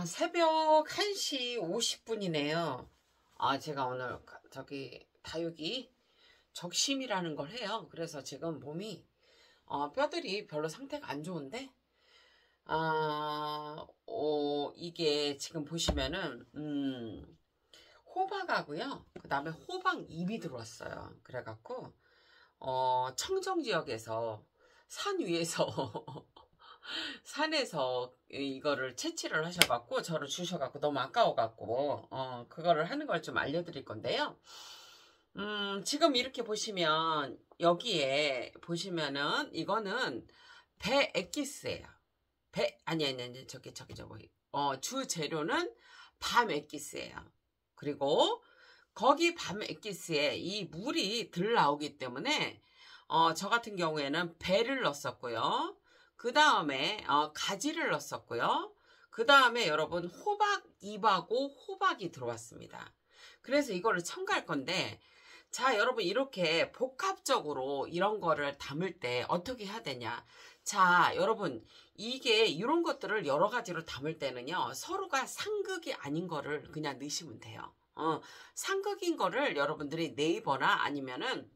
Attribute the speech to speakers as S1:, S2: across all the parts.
S1: 새벽 1시 50분이네요. 제가 오늘 저기 다육이 적심이라는 걸 해요. 그래서 지금 몸이 뼈들이 별로 상태가 안 좋은데 이게 지금 보시면은 호박하고요. 그 다음에 호박잎이 들어왔어요. 그래갖고 청정 지역에서 산 위에서 산에서 이거를 채취를 하셔갖고 저를 주셔갖고 너무 아까워갖고 그거를 하는 걸 좀 알려드릴 건데요. 지금 이렇게 보시면 여기에 보시면은 이거는 배 액기스예요. 아니 저기 주 재료는 밤 액기스예요. 그리고 거기 밤 액기스에 이 물이 들 나오기 때문에 저 같은 경우에는 배를 넣었었고요. 그 다음에 가지를 넣었었고요. 그 다음에 여러분 호박잎하고 호박이 들어왔습니다. 그래서 이거를 첨가할 건데, 자 여러분 이렇게 복합적으로 이런 거를 담을 때 어떻게 해야 되냐. 자 여러분 이게 이런 것들을 여러 가지로 담을 때는요, 서로가 상극이 아닌 거를 그냥 넣으시면 돼요. 상극인 거를 여러분들이 네이버나 아니면은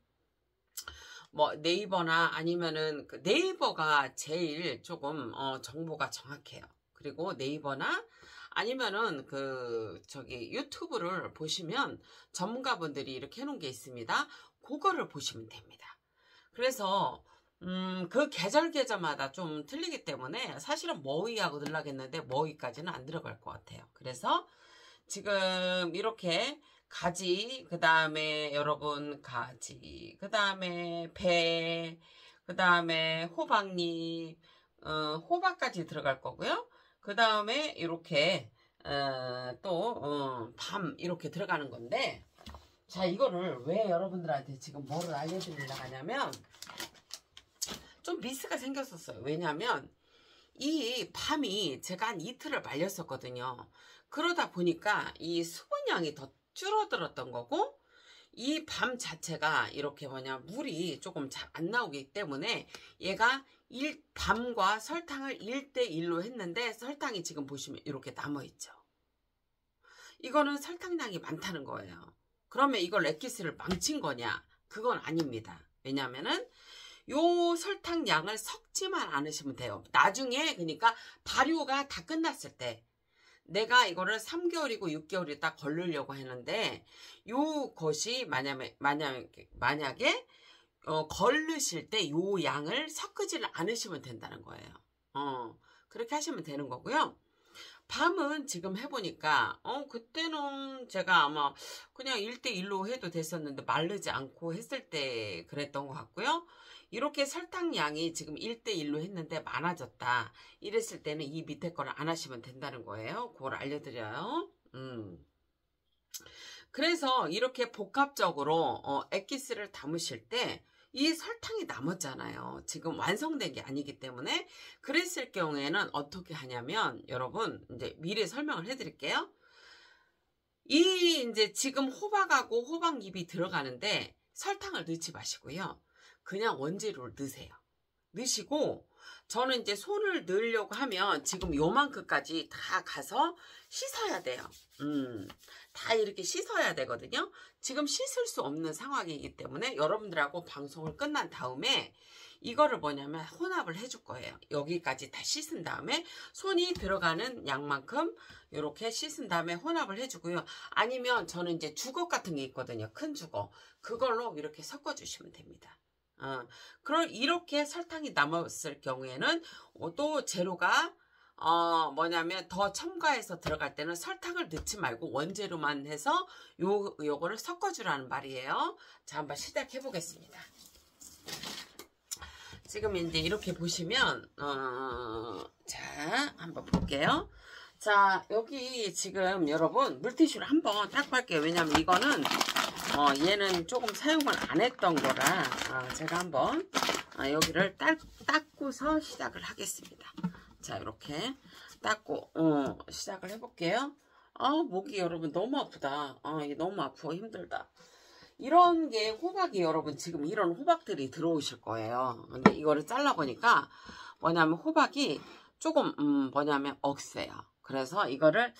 S1: 네이버나 아니면은 그 네이버가 제일 조금 정보가 정확해요. 그리고 네이버나 아니면은 유튜브를 보시면 전문가분들이 이렇게 해놓은 게 있습니다. 그거를 보시면 됩니다. 그래서 그 계절마다 좀 틀리기 때문에 사실은 머위하고 넣으려고 했는데 머위까지는 안 들어갈 것 같아요. 그래서 지금 이렇게 가지, 그 다음에 여러분 가지, 그 다음에 배, 그 다음에 호박잎, 호박까지 들어갈 거고요. 그 다음에 이렇게 밤 이렇게 들어가는 건데, 자 이거를 왜 여러분들한테 지금 뭐를 알려드리려고 하냐면 좀 미스가 생겼었어요. 왜냐면 이 밤이 제가 한 이틀을 말렸었거든요. 그러다 보니까 이 수분량이 더 줄어들었던 거고, 이 밤 자체가 이렇게 물이 조금 잘 안 나오기 때문에 얘가 밤과 설탕을 1대1로 했는데 설탕이 지금 보시면 이렇게 남아있죠. 이거는 설탕량이 많다는 거예요. 그러면 이걸 액기스를 망친 거냐? 그건 아닙니다. 왜냐면은 요 설탕량을 섞지만 않으시면 돼요. 나중에 그러니까 발효가 다 끝났을 때, 내가 이거를 3개월이고 6개월이 딱 걸르려고 했는데 요것이 만약에 걸르실 때 요 양을 섞지를 않으시면 된다는 거예요. 그렇게 하시면 되는 거고요. 밤은 지금 해보니까 그때는 제가 아마 그냥 1대1로 해도 됐었는데 마르지 않고 했을 때 그랬던 것 같고요. 이렇게 설탕량이 지금 1대1로 했는데 많아졌다 이랬을 때는 이 밑에 거를 안 하시면 된다는 거예요. 그걸 알려드려요. 그래서 이렇게 복합적으로 액기스를 담으실 때 이 설탕이 남았잖아요. 지금 완성된 게 아니기 때문에. 그랬을 경우에는 어떻게 하냐면 여러분 이제 미리 설명을 해드릴게요. 이제 지금 호박하고 호박잎이 들어가는데 설탕을 넣지 마시고요. 그냥 원재료를 넣으세요. 넣으시고 저는 이제 손을 넣으려고 하면 지금 요만큼까지 다 가서 씻어야 돼요. 다 이렇게 씻어야 되거든요. 지금 씻을 수 없는 상황이기 때문에 여러분들하고 방송을 끝난 다음에 이거를 혼합을 해줄 거예요. 여기까지 다 씻은 다음에 손이 들어가는 양만큼 이렇게 씻은 다음에 혼합을 해주고요. 아니면 저는 이제 주걱 같은 게 있거든요. 큰 주걱. 그걸로 이렇게 섞어주시면 됩니다. 그럼 이렇게 설탕이 남았을 경우에는 또 재료가 더 첨가해서 들어갈 때는 설탕을 넣지 말고 원재료만 해서 요거를 섞어주라는 말이에요. 자, 한번 시작해 보겠습니다. 지금 이제 이렇게 보시면 자, 한번 볼게요. 자, 여기 지금 여러분 물티슈를 한번 닦고 할게요. 왜냐면 이거는 얘는 조금 사용을 안 했던 거라 제가 한번 여기를 닦고서 시작을 하겠습니다. 자, 이렇게 닦고 시작을 해볼게요. 목이 여러분 너무 아프다. 이게 너무 아프고 힘들다. 이런 게 호박이 여러분 지금 이런 호박들이 들어오실 거예요. 근데 이거를 잘라보니까 호박이 조금 억세요. 그래서 이거를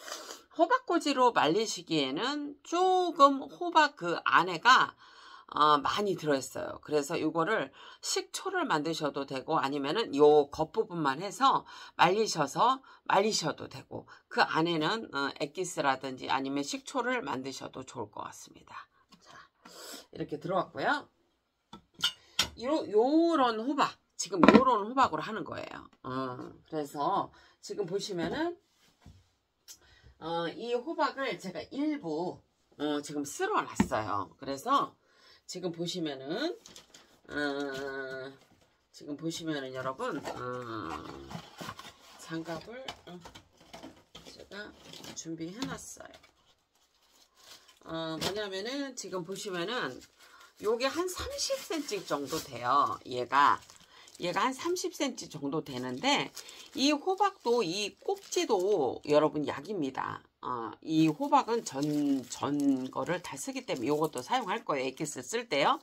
S1: 호박꼬지로 말리시기에는 조금 호박 그 안에가 많이 들어있어요. 그래서 이거를 식초를 만드셔도 되고 아니면은 요 겉부분만 해서 말리셔도 되고 그 안에는 액기스라든지 아니면 식초를 만드셔도 좋을 것 같습니다. 자, 이렇게 들어왔고요. 요런 호박, 지금 요런 호박으로 하는 거예요. 그래서 지금 보시면은 이 호박을 제가 일부 지금 쓸어 놨어요. 그래서 지금 보시면은 여러분 장갑을 제가 준비해 놨어요. 뭐냐면은 지금 보시면은 요게 한 30cm 정도 돼요. 얘가 한 30cm 정도 되는데 이 호박도 이 꼭지도 여러분 약입니다. 이 호박은 전 거를 다 쓰기 때문에 이것도 사용할 거예요. 액기스 쓸 때요.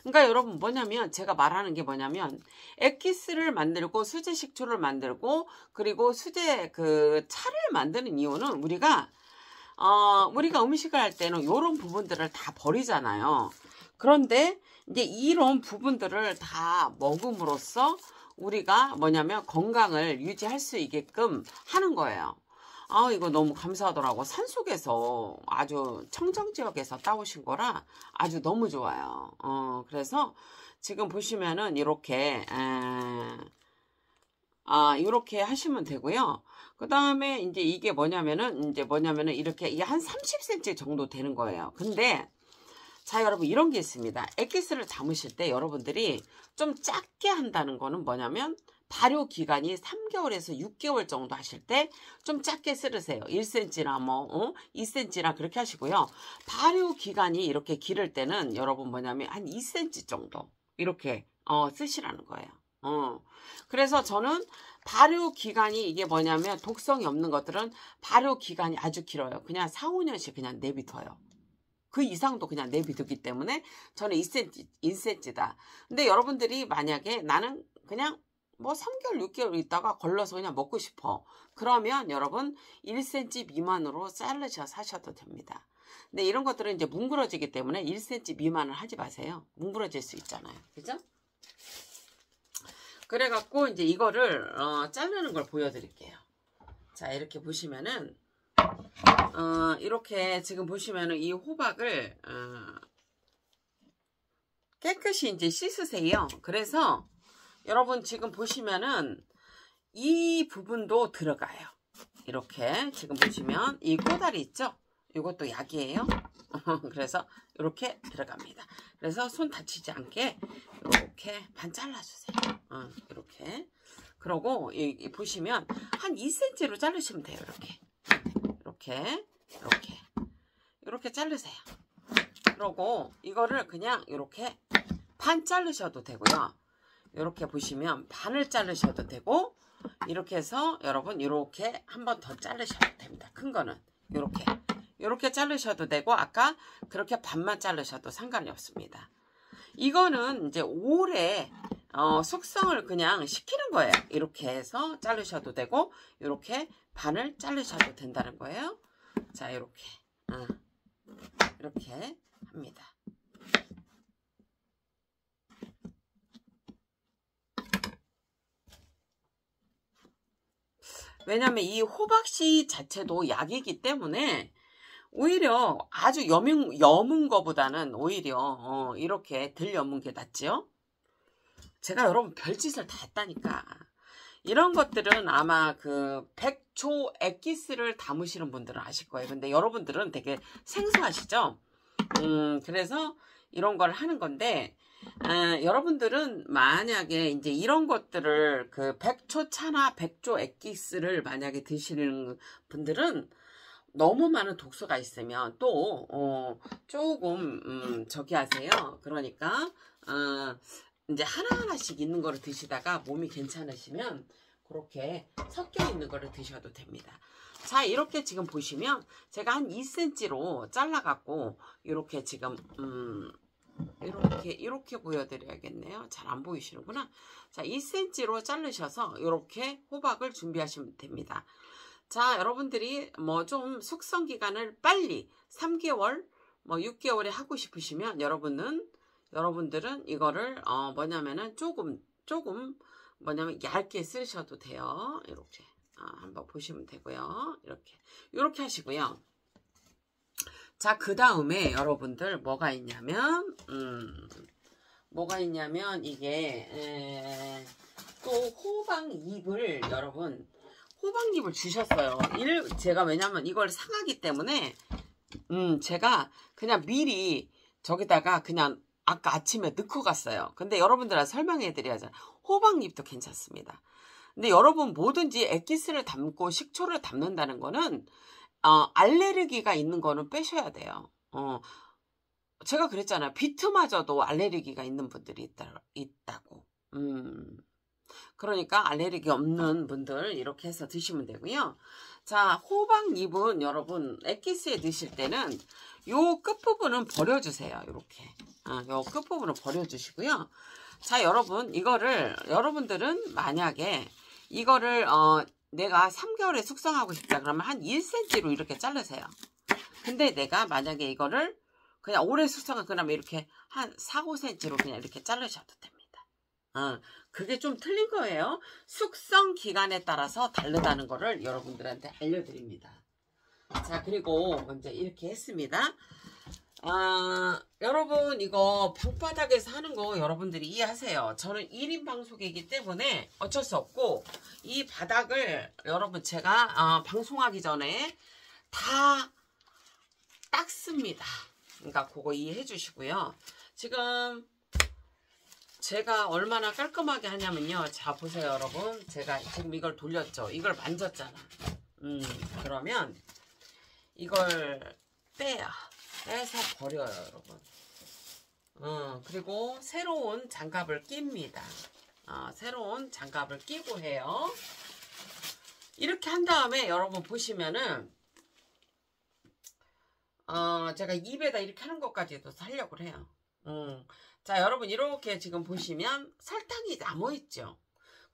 S1: 그러니까 여러분 뭐냐면 제가 말하는 게 뭐냐면 액기스를 만들고 수제 식초를 만들고 그리고 수제 그 차를 만드는 이유는 우리가 음식을 할 때는 이런 부분들을 다 버리잖아요. 그런데 이제 이런 부분들을 다 먹음으로써 우리가 뭐냐면 건강을 유지할 수 있게끔 하는 거예요. 이거 너무 감사하더라고. 산속에서 아주 청정지역에서 따오신 거라 아주 너무 좋아요. 그래서 지금 보시면은 이렇게 이렇게 하시면 되고요. 그 다음에 이제 이게 뭐냐면은 이렇게 이게 한 30cm 정도 되는 거예요. 근데 자 여러분 이런 게 있습니다. 액기스를 담으실 때 여러분들이 좀 작게 한다는 거는 뭐냐면 발효기간이 3개월에서 6개월 정도 하실 때 좀 작게 쓰르세요. 1cm나 뭐 2cm나 그렇게 하시고요. 발효기간이 이렇게 기를 때는 여러분 뭐냐면 한 2cm 정도 이렇게 쓰시라는 거예요. 그래서 저는 발효기간이 이게 뭐냐면 독성이 없는 것들은 발효기간이 아주 길어요. 그냥 4, 5년씩 그냥 내비둬요. 그 이상도 그냥 내비두기 때문에 저는 2cm다. 근데 여러분들이 만약에 나는 그냥 뭐 3개월, 6개월 있다가 걸러서 그냥 먹고 싶어. 그러면 여러분 1cm 미만으로 자르셔서 하셔도 됩니다. 근데 이런 것들은 이제 뭉그러지기 때문에 1cm 미만을 하지 마세요. 뭉그러질 수 있잖아요. 그죠? 그래갖고 이제 이거를 자르는 걸 보여드릴게요. 자 이렇게 보시면은 이렇게 지금 보시면은 이 호박을 깨끗이 이제 씻으세요. 그래서 여러분 지금 보시면은 이 부분도 들어가요. 이렇게 지금 보시면 이 꼬다리 있죠? 이것도 약이에요. 그래서 이렇게 들어갑니다. 그래서 손 다치지 않게 이렇게 반 잘라주세요. 이렇게. 그러고 보시면 한 2cm로 자르시면 돼요. 이렇게 자르세요. 그러고 이거를 그냥 이렇게 반 자르셔도 되고요. 이렇게 보시면 반을 자르셔도 되고 이렇게 해서 여러분 이렇게 한 번 더 자르셔도 됩니다. 큰 거는 이렇게 자르셔도 되고 아까 그렇게 반만 자르셔도 상관이 없습니다. 이거는 이제 오래 숙성을 그냥 시키는 거예요. 이렇게 해서 자르셔도 되고 이렇게 반을 자르셔도 된다는 거예요. 자 이렇게 합니다. 왜냐면 이 호박씨 자체도 약이기 때문에 오히려 아주 여문 거보다는 오히려 이렇게 덜 여문 게 낫죠. 제가 여러분 별짓을 다 했다니까. 이런 것들은 아마 그 백초 액기스를 담으시는 분들은 아실 거예요. 근데 여러분들은 되게 생소하시죠? 그래서 이런 걸 하는 건데 여러분들은 만약에 이제 이런 것들을 그 백초 차나 백초 액기스를 만약에 드시는 분들은 너무 많은 독소가 있으면 또 조금 저기 하세요. 그러니까 이제 하나하나씩 있는 거를 드시다가 몸이 괜찮으시면 그렇게 섞여 있는 거를 드셔도 됩니다. 자 이렇게 지금 보시면 제가 한 2cm로 잘라갖고 이렇게 지금 이렇게 보여드려야겠네요. 잘 안 보이시는구나. 자 2cm로 자르셔서 이렇게 호박을 준비하시면 됩니다. 자, 여러분들이 뭐 좀 숙성 기간을 빨리 3개월, 뭐 6개월에 하고 싶으시면 여러분들은 이거를 뭐냐면은 조금 뭐냐면 얇게 쓰셔도 돼요. 이렇게 한번 보시면 되고요. 이렇게 하시고요. 자, 그 다음에 여러분들 뭐가 있냐면 이게 또 호박잎을 여러분 호박잎을 주셨어요. 제가 왜냐면 이걸 상하기 때문에 제가 그냥 미리 저기다가 그냥 아까 아침에 넣고 갔어요. 근데 여러분들한테 설명해 드려야죠. 호박잎도 괜찮습니다. 근데 여러분 뭐든지 액기스를 담고 식초를 담는다는 거는 알레르기가 있는 거는 빼셔야 돼요. 제가 그랬잖아요. 비트마저도 알레르기가 있는 분들이 있다고. 그러니까 알레르기 없는 분들 이렇게 해서 드시면 되고요. 자, 호박잎은 여러분 액기스에 넣으실 때는 요 끝부분은 버려주세요. 이렇게 요 끝부분을 버려주시고요. 자, 여러분들은 만약에 이거를 내가 3개월에 숙성하고 싶다 그러면 한 1cm로 이렇게 자르세요. 근데 내가 만약에 이거를 그냥 오래 숙성을 그러면 이렇게 한 4, 5cm로 그냥 이렇게 자르셔도 됩니다. 그게 좀 틀린 거예요. 숙성 기간에 따라서 다르다는 거를 여러분들한테 알려드립니다. 자, 그리고 먼저 이렇게 했습니다. 여러분 이거 방바닥에서 하는 거 여러분들이 이해하세요. 저는 1인 방송이기 때문에 어쩔 수 없고 이 바닥을 여러분 제가 방송하기 전에 다 닦습니다. 그러니까 그거 이해해 주시고요. 지금 제가 얼마나 깔끔하게 하냐면요. 자, 보세요 여러분. 제가 지금 이걸 돌렸죠. 이걸 만졌잖아. 그러면 이걸 빼서 버려요 여러분. 그리고 새로운 장갑을 낍니다. 새로운 장갑을 끼고 해요. 이렇게 한 다음에 여러분 보시면은 제가 입에다 이렇게 하는 것까지도 하려고 해요. 자, 여러분 이렇게 지금 보시면 설탕이 남아있죠.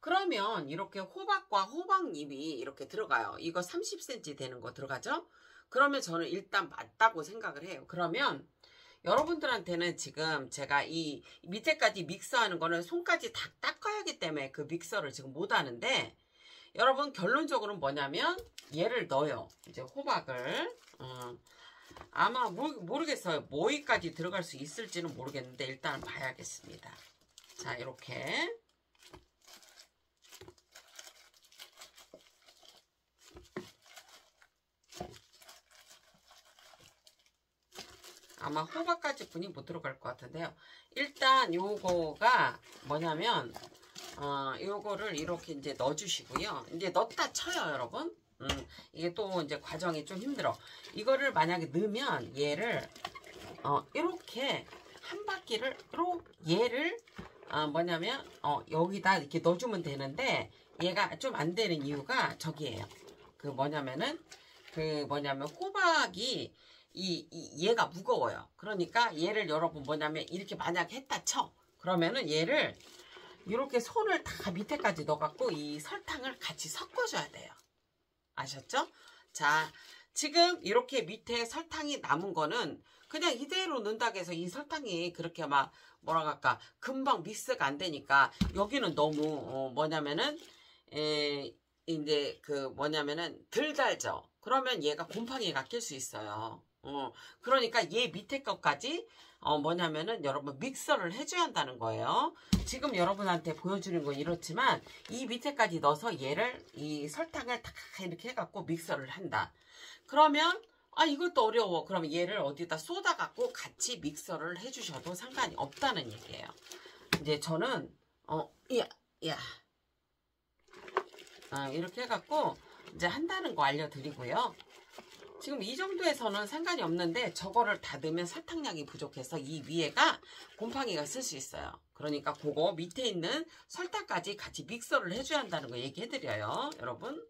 S1: 그러면 이렇게 호박과 호박잎이 이렇게 들어가요. 이거 30cm 되는 거 들어가죠. 그러면 저는 일단 맞다고 생각을 해요. 그러면 여러분들한테는 지금 제가 이 밑에까지 믹서하는 거는 손까지 다 닦아야 하기 때문에 그 믹서를 지금 못 하는데, 여러분 결론적으로는 뭐냐면 얘를 넣어요. 이제 호박을 아마 모르겠어요. 뭐이까지 들어갈 수 있을지는 모르겠는데 일단 봐야겠습니다. 자, 이렇게 아마 호박까지 분이 못 들어갈 것 같은데요. 일단 요거가 뭐냐면 요거를 이렇게 이제 넣어주시고요. 이제 넣었다 쳐요, 여러분. 이게 또 이제 과정이 좀 힘들어. 이거를 만약에 넣으면 얘를 이렇게 한 바퀴를 얘를 뭐냐면 여기다 이렇게 넣어주면 되는데 얘가 좀 안 되는 이유가 저기예요. 뭐냐면 호박이 얘가 무거워요. 그러니까 얘를 여러분 뭐냐면 이렇게 만약에 했다 쳐. 그러면은 얘를 이렇게 손을 다 밑에까지 넣어갖고 이 설탕을 같이 섞어줘야 돼요. 아셨죠? 자, 지금 이렇게 밑에 설탕이 남은 거는 그냥 이대로 넣는다고 해서 이 설탕이 그렇게 막 뭐라 할까 금방 믹스가 안 되니까 여기는 너무 뭐냐면은 이제 덜 달죠. 그러면 얘가 곰팡이가 낄 수 있어요. 그러니까 얘 밑에 것까지 뭐냐면은 여러분 믹서를 해줘야 한다는 거예요. 지금 여러분한테 보여주는 건 이렇지만 이 밑에까지 넣어서 얘를 이 설탕을 다 이렇게 해갖고 믹서를 한다. 그러면 이것도 어려워. 그러면 얘를 어디다 쏟아 갖고 같이 믹서를 해주셔도 상관이 없다는 얘기예요. 이제 저는 이렇게 해갖고 이제 한다는 거 알려드리고요. 지금 이 정도에서는 상관이 없는데 저거를 다 넣으면 설탕량이 부족해서 이 위에가 곰팡이가 쓸 수 있어요. 그러니까 그거 밑에 있는 설탕까지 같이 믹서를 해줘야 한다는 거 얘기해드려요, 여러분.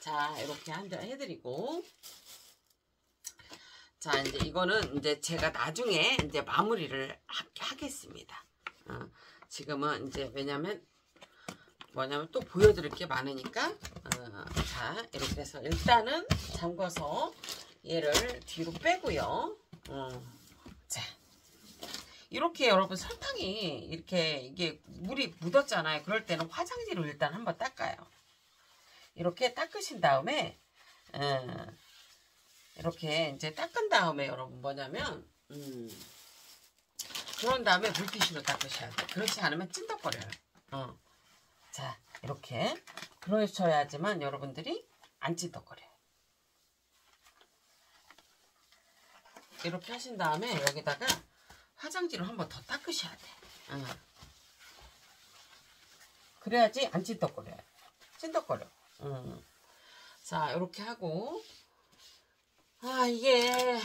S1: 자, 이렇게 해드리고, 자, 이제 이거는 이제 제가 나중에 이제 마무리를 하겠습니다. 지금은 이제 왜냐면 뭐냐면 또 보여드릴 게 많으니까 자 이렇게 해서 일단은 담궈서 얘를 뒤로 빼고요. 자 이렇게 여러분 설탕이 이렇게 이게 물이 묻었잖아요. 그럴 때는 화장지로 일단 한번 닦아요. 이렇게 닦으신 다음에 이렇게 이제 닦은 다음에 여러분 뭐냐면 그런 다음에 물티슈로 닦으셔야 돼요. 그렇지 않으면 찐덕거려요. 자 이렇게 그러셔야지만 여러분들이 안 찐덕거려요. 이렇게 하신 다음에 여기다가 화장지로 한번 더 닦으셔야 돼. 그래야지 안 찐덕거려요. 찐덕거려. 자 이렇게 하고 이게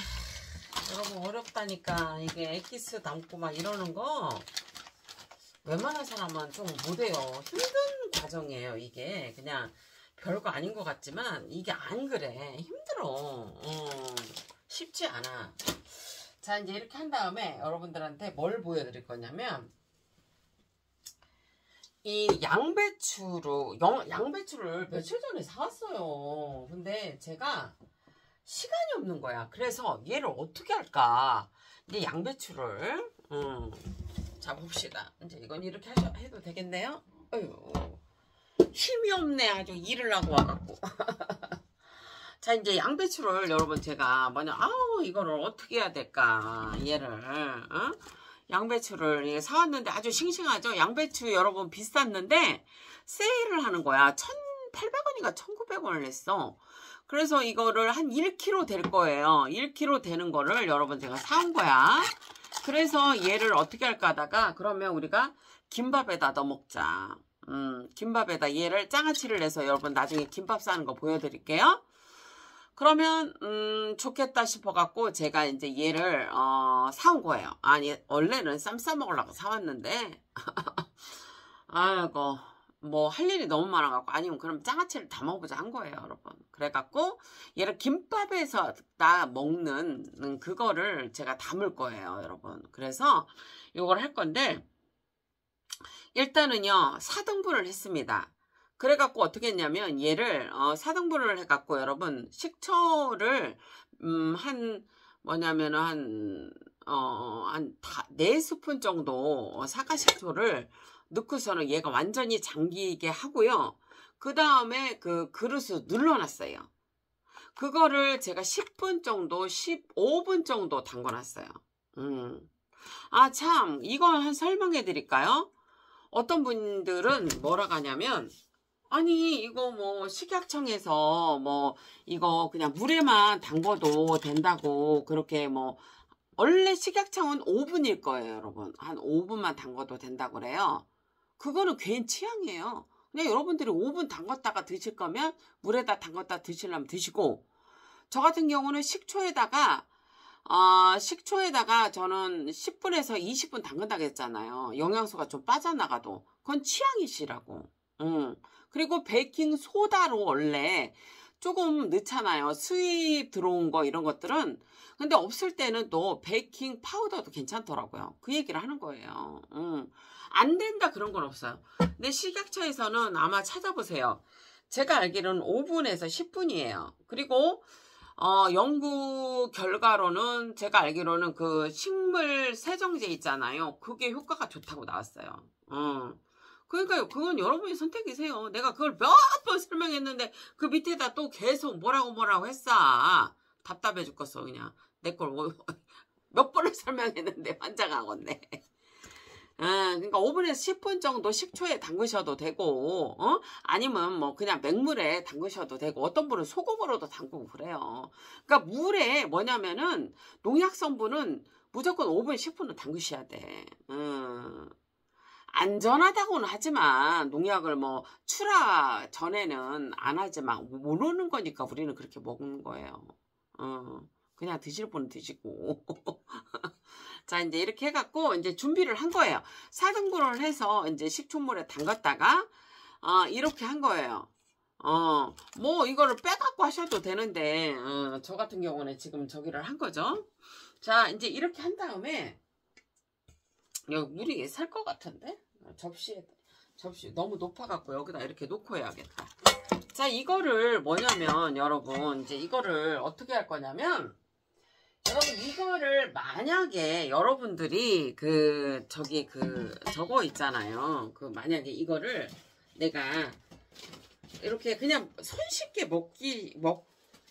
S1: 여러분 어렵다니까. 이게 엑기스 담고 막 이러는 거 웬만한 사람은 좀 못해요. 힘든 과정이에요. 이게 그냥 별거 아닌 것 같지만 이게 안 그래. 힘들어. 쉽지 않아. 자 이제 이렇게 한 다음에 여러분들한테 뭘 보여드릴 거냐면 이 양배추를 며칠 전에 사왔어요. 근데 제가 시간이 없는 거야. 그래서 얘를 어떻게 할까? 이제 양배추를 자 봅시다. 이제 이건 이렇게 해도 되겠네요. 어휴, 힘이 없네. 아주 일을 하고 와갖고. 자 이제 양배추를 여러분 제가 뭐냐 이거를 어떻게 해야 될까? 얘를 양배추를 사왔는데 아주 싱싱하죠. 양배추 여러분 비쌌는데 세일을 하는 거야. 1,800원인가 1,900원을 냈어. 그래서 이거를 한 1kg 될 거예요. 1kg 되는 거를 여러분 제가 사온 거야. 그래서 얘를 어떻게 할까 하다가 그러면 우리가 김밥에다 넣어 먹자. 김밥에다 얘를 장아찌를 내서 여러분 나중에 김밥 싸는 거 보여드릴게요. 그러면 좋겠다 싶어갖고 제가 이제 얘를 사온 거예요. 아니 원래는 쌈 싸 먹으려고 사왔는데 아이고 뭐 할 일이 너무 많아갖고 아니면 그럼 장아찌를 담아보자 한 거예요 여러분. 그래갖고 얘를 김밥에서 나 먹는 그거를 제가 담을 거예요 여러분. 그래서 이걸 할 건데 일단은요 4등분을 했습니다. 그래갖고 어떻게 했냐면 얘를 4등분을 해갖고 여러분 식초를 한 4스푼 정도 사과식초를 넣고서는 얘가 완전히 잠기게 하고요. 그 다음에 그 그릇을 눌러놨어요. 그거를 제가 10분 정도 15분 정도 담궈놨어요. 참 이거 한 설명해 드릴까요? 어떤 분들은 뭐라고 하냐면 아니 이거 뭐 식약청에서 뭐 이거 그냥 물에만 담궈도 된다고 그렇게 뭐 원래 식약청은 5분일 거예요 여러분. 한 5분만 담궈도 된다고 그래요. 그거는 개인 취향이에요. 그냥 여러분들이 5분 담궜다가 드실 거면 물에다 담궜다 드시려면 드시고 저 같은 경우는 식초에다가 저는 10분에서 20분 담근다고 했잖아요. 영양소가 좀 빠져나가도 그건 취향이시라고. 그리고 베이킹 소다로 원래 조금 넣잖아요. 수입 들어온 거 이런 것들은. 근데 없을 때는 또 베이킹 파우더도 괜찮더라고요. 그 얘기를 하는 거예요. 안 된다 그런 건 없어요. 근데 식약처에서는 아마 찾아보세요. 제가 알기로는 5분에서 10분이에요. 그리고 연구 결과로는 제가 알기로는 그 식물 세정제 있잖아요. 그게 효과가 좋다고 나왔어요. 그러니까요. 그건 여러분의 선택이세요. 내가 그걸 몇 번 설명했는데 그 밑에다 또 계속 뭐라고 했어. 답답해 죽겠어 그냥. 내 걸 몇 번을 설명했는데 환장하겠네. 그러니까 5분에서 10분 정도 식초에 담그셔도 되고 아니면 뭐 그냥 맹물에 담그셔도 되고 어떤 분은 소금으로도 담그고 그래요. 그러니까 물에 뭐냐면은 농약 성분은 무조건 5분 10분은 담그셔야 돼. 안전하다고는 하지만 농약을 뭐 출하 전에는 안 하지만 모르는 거니까 우리는 그렇게 먹는 거예요. 그냥 드실 분은 드시고. 자 이제 이렇게 해갖고 이제 준비를 한 거예요. 4등분을 해서 이제 식초물에 담갔다가 이렇게 한 거예요. 뭐 이거를 빼갖고 하셔도 되는데 저 같은 경우는 지금 저기를 한 거죠. 자 이제 이렇게 한 다음에 여기 물이 살 것 같은데 접시에 접시 너무 높아갖고 여기다 이렇게 놓고 해야겠다. 자, 이거를 뭐냐면 여러분 이제 이거를 어떻게 할 거냐면 여러분 이거를 만약에 여러분들이 저거 있잖아요. 만약에 이거를 내가 이렇게 그냥 손쉽게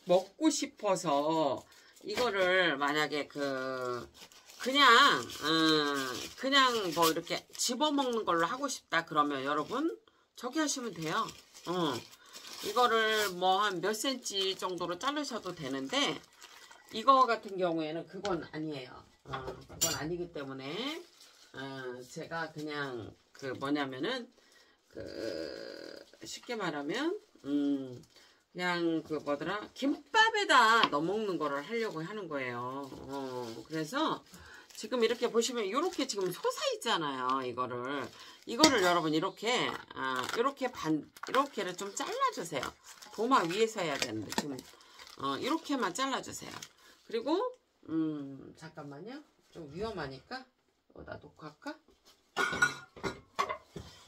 S1: 먹고 싶어서 이거를 만약에 그냥 뭐 이렇게 집어먹는 걸로 하고 싶다 그러면 여러분 저기 하시면 돼요. 이거를 뭐 한 몇 센치 정도로 자르셔도 되는데 이거 같은 경우에는 그건 아니에요. 그건 아니기 때문에 제가 그냥 뭐냐면은 쉽게 말하면 그냥 뭐더라 김밥에다 넣어먹는 거를 하려고 하는 거예요. 그래서 지금 이렇게 보시면 이렇게 지금 솟아 있잖아요. 이거를 여러분 이렇게를 좀 잘라주세요. 도마 위에서 해야 되는데 지금 이렇게만 잘라주세요. 그리고 잠깐만요. 좀 위험하니까 여기다 놓고 할까?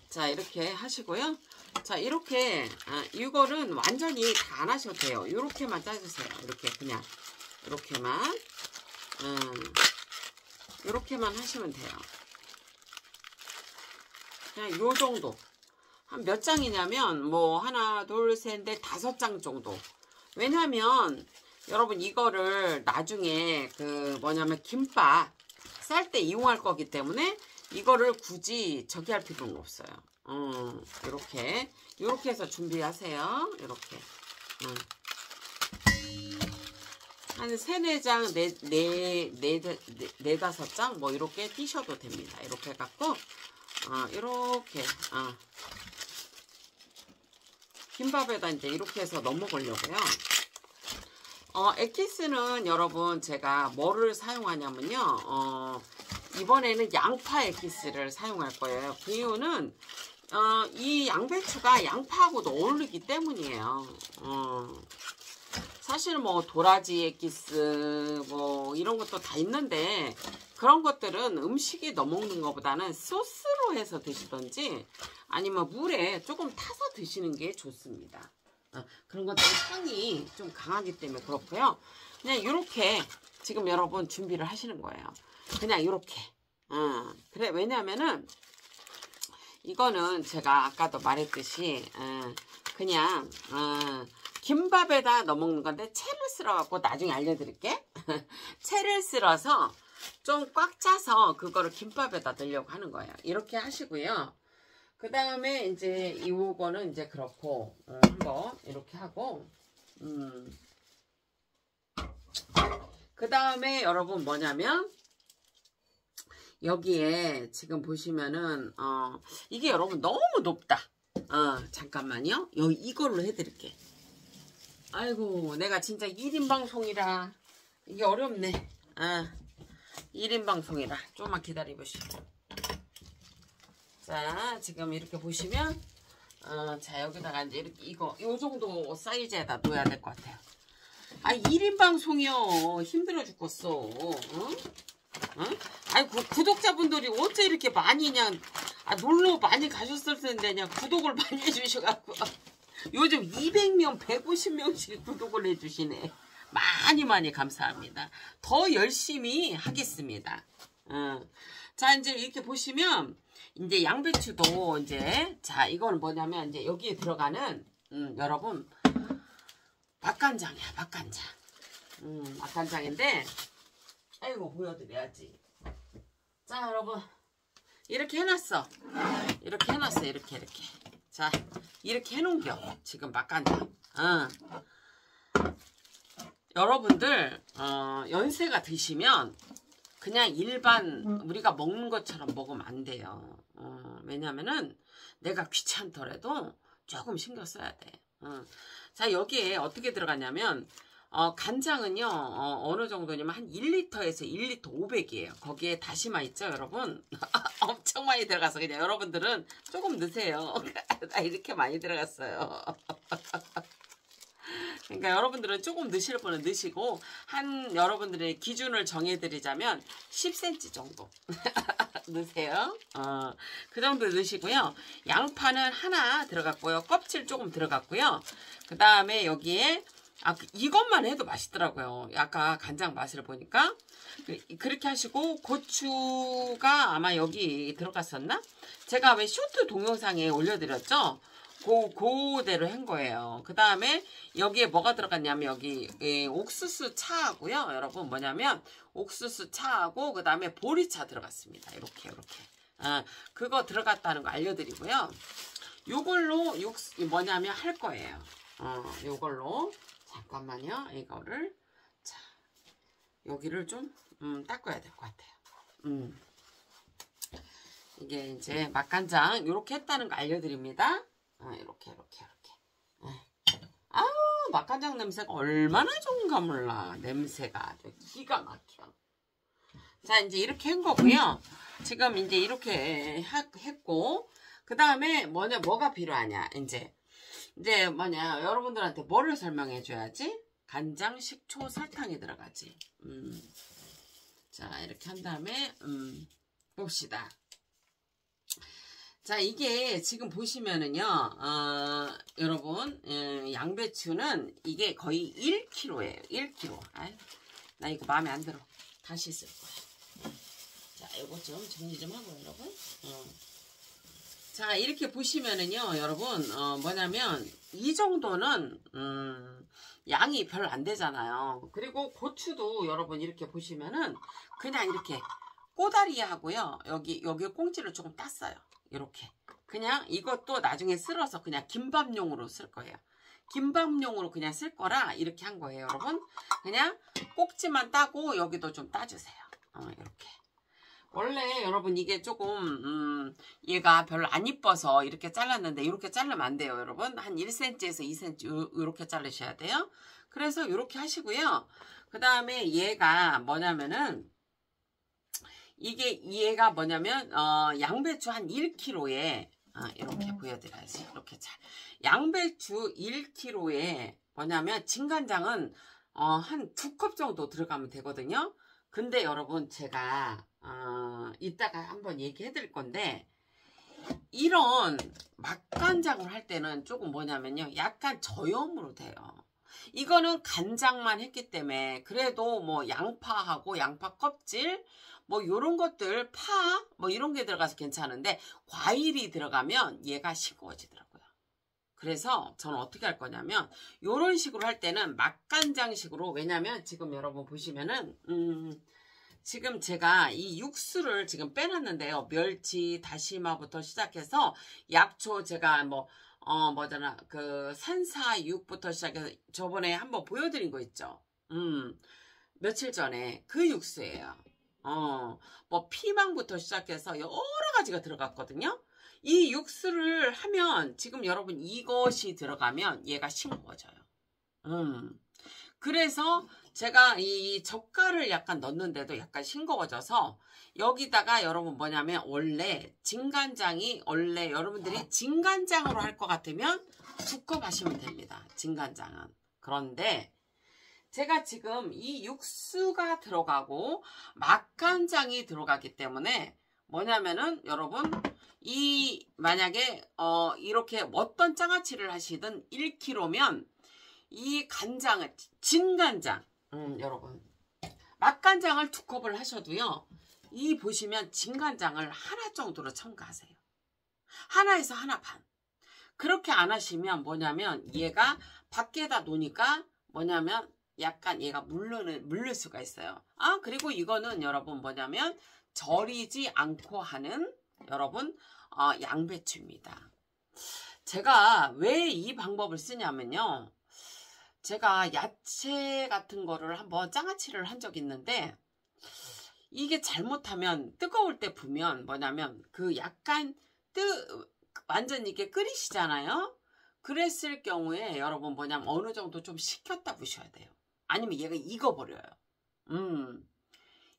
S1: 자, 이렇게 하시고요. 자, 이렇게 이거는 완전히 다 안 하셔도 돼요. 이렇게만 짜주세요. 이렇게 그냥 이렇게만 하시면 돼요. 그냥 요 정도. 한 몇 장이냐면 뭐 하나, 둘, 셋, 넷, 5장 정도. 왜냐면 여러분 이거를 나중에 뭐냐면 김밥 쌀 때 이용할 거기 때문에 이거를 굳이 저기 할 필요는 없어요. 이렇게 해서 준비하세요. 이렇게 한 3, 4장, 4-5장 뭐 이렇게 띄셔도 됩니다. 이렇게 해갖고 이렇게 김밥에다 이제 이렇게 해서 넣어 먹으려고요. 엑기스는 여러분 제가 뭐를 사용하냐면요. 이번에는 양파 엑기스를 사용할 거예요. 그 이유는 이 양배추가 양파하고도 어울리기 때문이에요. 사실 뭐 도라지 엑기스 뭐 이런 것도 다 있는데 그런 것들은 음식에 넣어 먹는 것보다는 소스로 해서 드시던지 아니면 물에 조금 타서 드시는 게 좋습니다. 그런 것들은 향이 좀 강하기 때문에 그렇고요. 그냥 이렇게 지금 여러분 준비를 하시는 거예요. 그냥 이렇게. 그래, 왜냐면은 이거는 제가 아까도 말했듯이 그냥 김밥에다 넣어 먹는 건데 채를 쓸어 갖고 나중에 알려드릴게. 채를 쓸어서 좀 꽉 짜서 그거를 김밥에다 넣으려고 하는 거예요. 이렇게 하시고요. 그 다음에 이제 이거는 이제 그렇고 한번 이렇게 하고 그 다음에 여러분 뭐냐면 여기에 지금 보시면은 이게 여러분 너무 높다. 잠깐만요. 여기 이걸로 해드릴게. 아이고 내가 진짜 1인 방송이라 이게 어렵네. 1인 방송이라 조금만 기다려보시고. 자, 지금 이렇게 보시면 자, 여기다가 이제 이렇게 요 정도 사이즈에다 놓아야 될 것 같아요. 1인 방송이요. 힘들어 죽겠어. 아니, 구독자분들이 어째 이렇게 많이 그냥 놀러 많이 가셨을 텐데 그냥 구독을 많이 해주셔갖고 요즘 200명, 150명씩 구독을 해주시네. 많이 감사합니다. 더 열심히 하겠습니다. 자, 이제 이렇게 보시면 이제 양배추도 이제 자, 이거는 뭐냐면 이제 여기에 들어가는 여러분 박간장이야, 박간장. 박간장인데 아이고 보여드려야지. 자, 여러분 이렇게 해놨어. 이렇게 해놨어. 이렇게. 자, 이렇게 해놓은겨. 지금 맛간장. 여러분들 연세가 드시면 그냥 일반 우리가 먹는 것처럼 먹으면 안 돼요. 왜냐면은 내가 귀찮더라도 조금 신경 써야 돼. 자, 여기에 어떻게 들어가냐면 간장은요 어느 정도냐면 한 1리터에서 1리터 500이에요. 거기에 다시마 있죠 여러분? 엄청 많이 들어가서 그냥 여러분들은 조금 넣으세요. 나 이렇게 많이 들어갔어요. 그러니까 여러분들은 조금 넣으실 분은 넣으시고 한 여러분들의 기준을 정해드리자면 10cm 정도 넣으세요. 그 정도 넣으시고요. 양파는 하나 들어갔고요. 껍질 조금 들어갔고요. 그 다음에 여기에 이것만 해도 맛있더라고요. 아까 간장 맛을 보니까 그렇게 하시고 고추가 아마 여기 들어갔었나? 제가 왜 쇼트 동영상에 올려드렸죠? 그대로 한 거예요. 그 다음에 여기에 뭐가 들어갔냐면 여기 옥수수 차하고요. 여러분 뭐냐면 옥수수 차하고 그 다음에 보리차 들어갔습니다. 이렇게 그거 들어갔다는 거 알려드리고요. 요걸로 뭐냐면 할 거예요. 요걸로 잠깐만요. 이거를 자 여기를 좀 닦아야 될 것 같아요. 이게 이제 맛간장 이렇게 했다는 거 알려드립니다. 이렇게. 아우 맛간장 냄새가 얼마나 좋은가 몰라. 냄새가 아주 기가 막혀. 자 이제 이렇게 한 거고요. 지금 이제 이렇게 했고 그 다음에 뭐가 필요하냐 이제 뭐냐 여러분들한테 뭐를 설명해 줘야지. 간장, 식초, 설탕이 들어가지. 자 이렇게 한 다음에 봅시다. 자 이게 지금 보시면은요 여러분 양배추는 이게 거의 1kg예요 1kg. 아유, 나 이거 마음에 안 들어. 다시 쓸 거야. 자 이거 좀 정리 좀 하고 여러분. 자 이렇게 보시면은요 여러분 뭐냐면 이 정도는 양이 별로 안 되잖아요. 그리고 고추도 여러분 이렇게 보시면은 그냥 이렇게 꼬다리하고요 여기 꽁지를 조금 땄어요. 이렇게 그냥 이것도 나중에 쓸어서 그냥 김밥용으로 쓸 거예요. 김밥용으로 그냥 쓸 거라 이렇게 한 거예요 여러분. 그냥 꼭지만 따고 여기도 좀 따주세요. 이렇게 원래 여러분 이게 조금 얘가 별로 안 이뻐서 이렇게 잘랐는데 이렇게 자르면 안 돼요 여러분. 한 1cm에서 2cm 이렇게 자르셔야 돼요. 그래서 이렇게 하시고요. 그 다음에 얘가 뭐냐면은 얘가 뭐냐면 양배추 한 1kg에 이렇게 보여드려야지. 이렇게 잘 양배추 1kg에 뭐냐면 진간장은 한 2컵 정도 들어가면 되거든요. 근데 여러분 제가 이따가 한번 얘기해 드릴 건데 이런 맛간장을 할 때는 조금 뭐냐면요 약간 저염으로 돼요. 이거는 간장만 했기 때문에 그래도 뭐 양파하고 양파 껍질 뭐 요런 것들 파 뭐 이런 게 들어가서 괜찮은데 과일이 들어가면 얘가 싱거워지더라고요. 그래서 저는 어떻게 할 거냐면 요런 식으로 할 때는 맛간장식으로. 왜냐면 지금 여러분 보시면은 지금 제가 이 육수를 지금 빼놨는데요. 멸치, 다시마부터 시작해서 약초 제가 뭐잖아 그 산사육부터 시작해서 저번에 한번 보여드린 거 있죠. 며칠 전에 그 육수예요. 뭐 피망부터 시작해서 여러 가지가 들어갔거든요. 이 육수를 하면 지금 여러분 이것이 들어가면 얘가 싱거워져요. 그래서 제가 이 젓갈을 약간 넣는데도 약간 싱거워져서 여기다가 여러분 뭐냐면 원래 진간장이 원래 여러분들이 진간장으로 할 것 같으면 2컵 하시면 됩니다. 진간장은. 그런데 제가 지금 이 육수가 들어가고 맛간장이 들어가기 때문에 뭐냐면은 여러분 이 만약에 이렇게 어떤 장아찌를 하시든 1kg면 이 간장을 진간장 여러분 맛간장을 2컵을 하셔도요 이 보시면 진간장을 하나 정도로 첨가하세요. 하나에서 하나 반. 그렇게 안 하시면 뭐냐면 얘가 밖에다 놓으니까 뭐냐면 약간 얘가 물릴 수가 있어요. 그리고 이거는 여러분 뭐냐면 절이지 않고 하는 여러분 양배추입니다. 제가 왜 이 방법을 쓰냐면요. 제가 야채 같은 거를 한번 장아찌를 한 적이 있는데 이게 잘못하면 뜨거울 때 부면 뭐냐면 그 약간 완전 이게 끓이시잖아요. 그랬을 경우에 여러분 뭐냐면 어느 정도 좀 식혔다 부셔야 돼요. 아니면 얘가 익어버려요.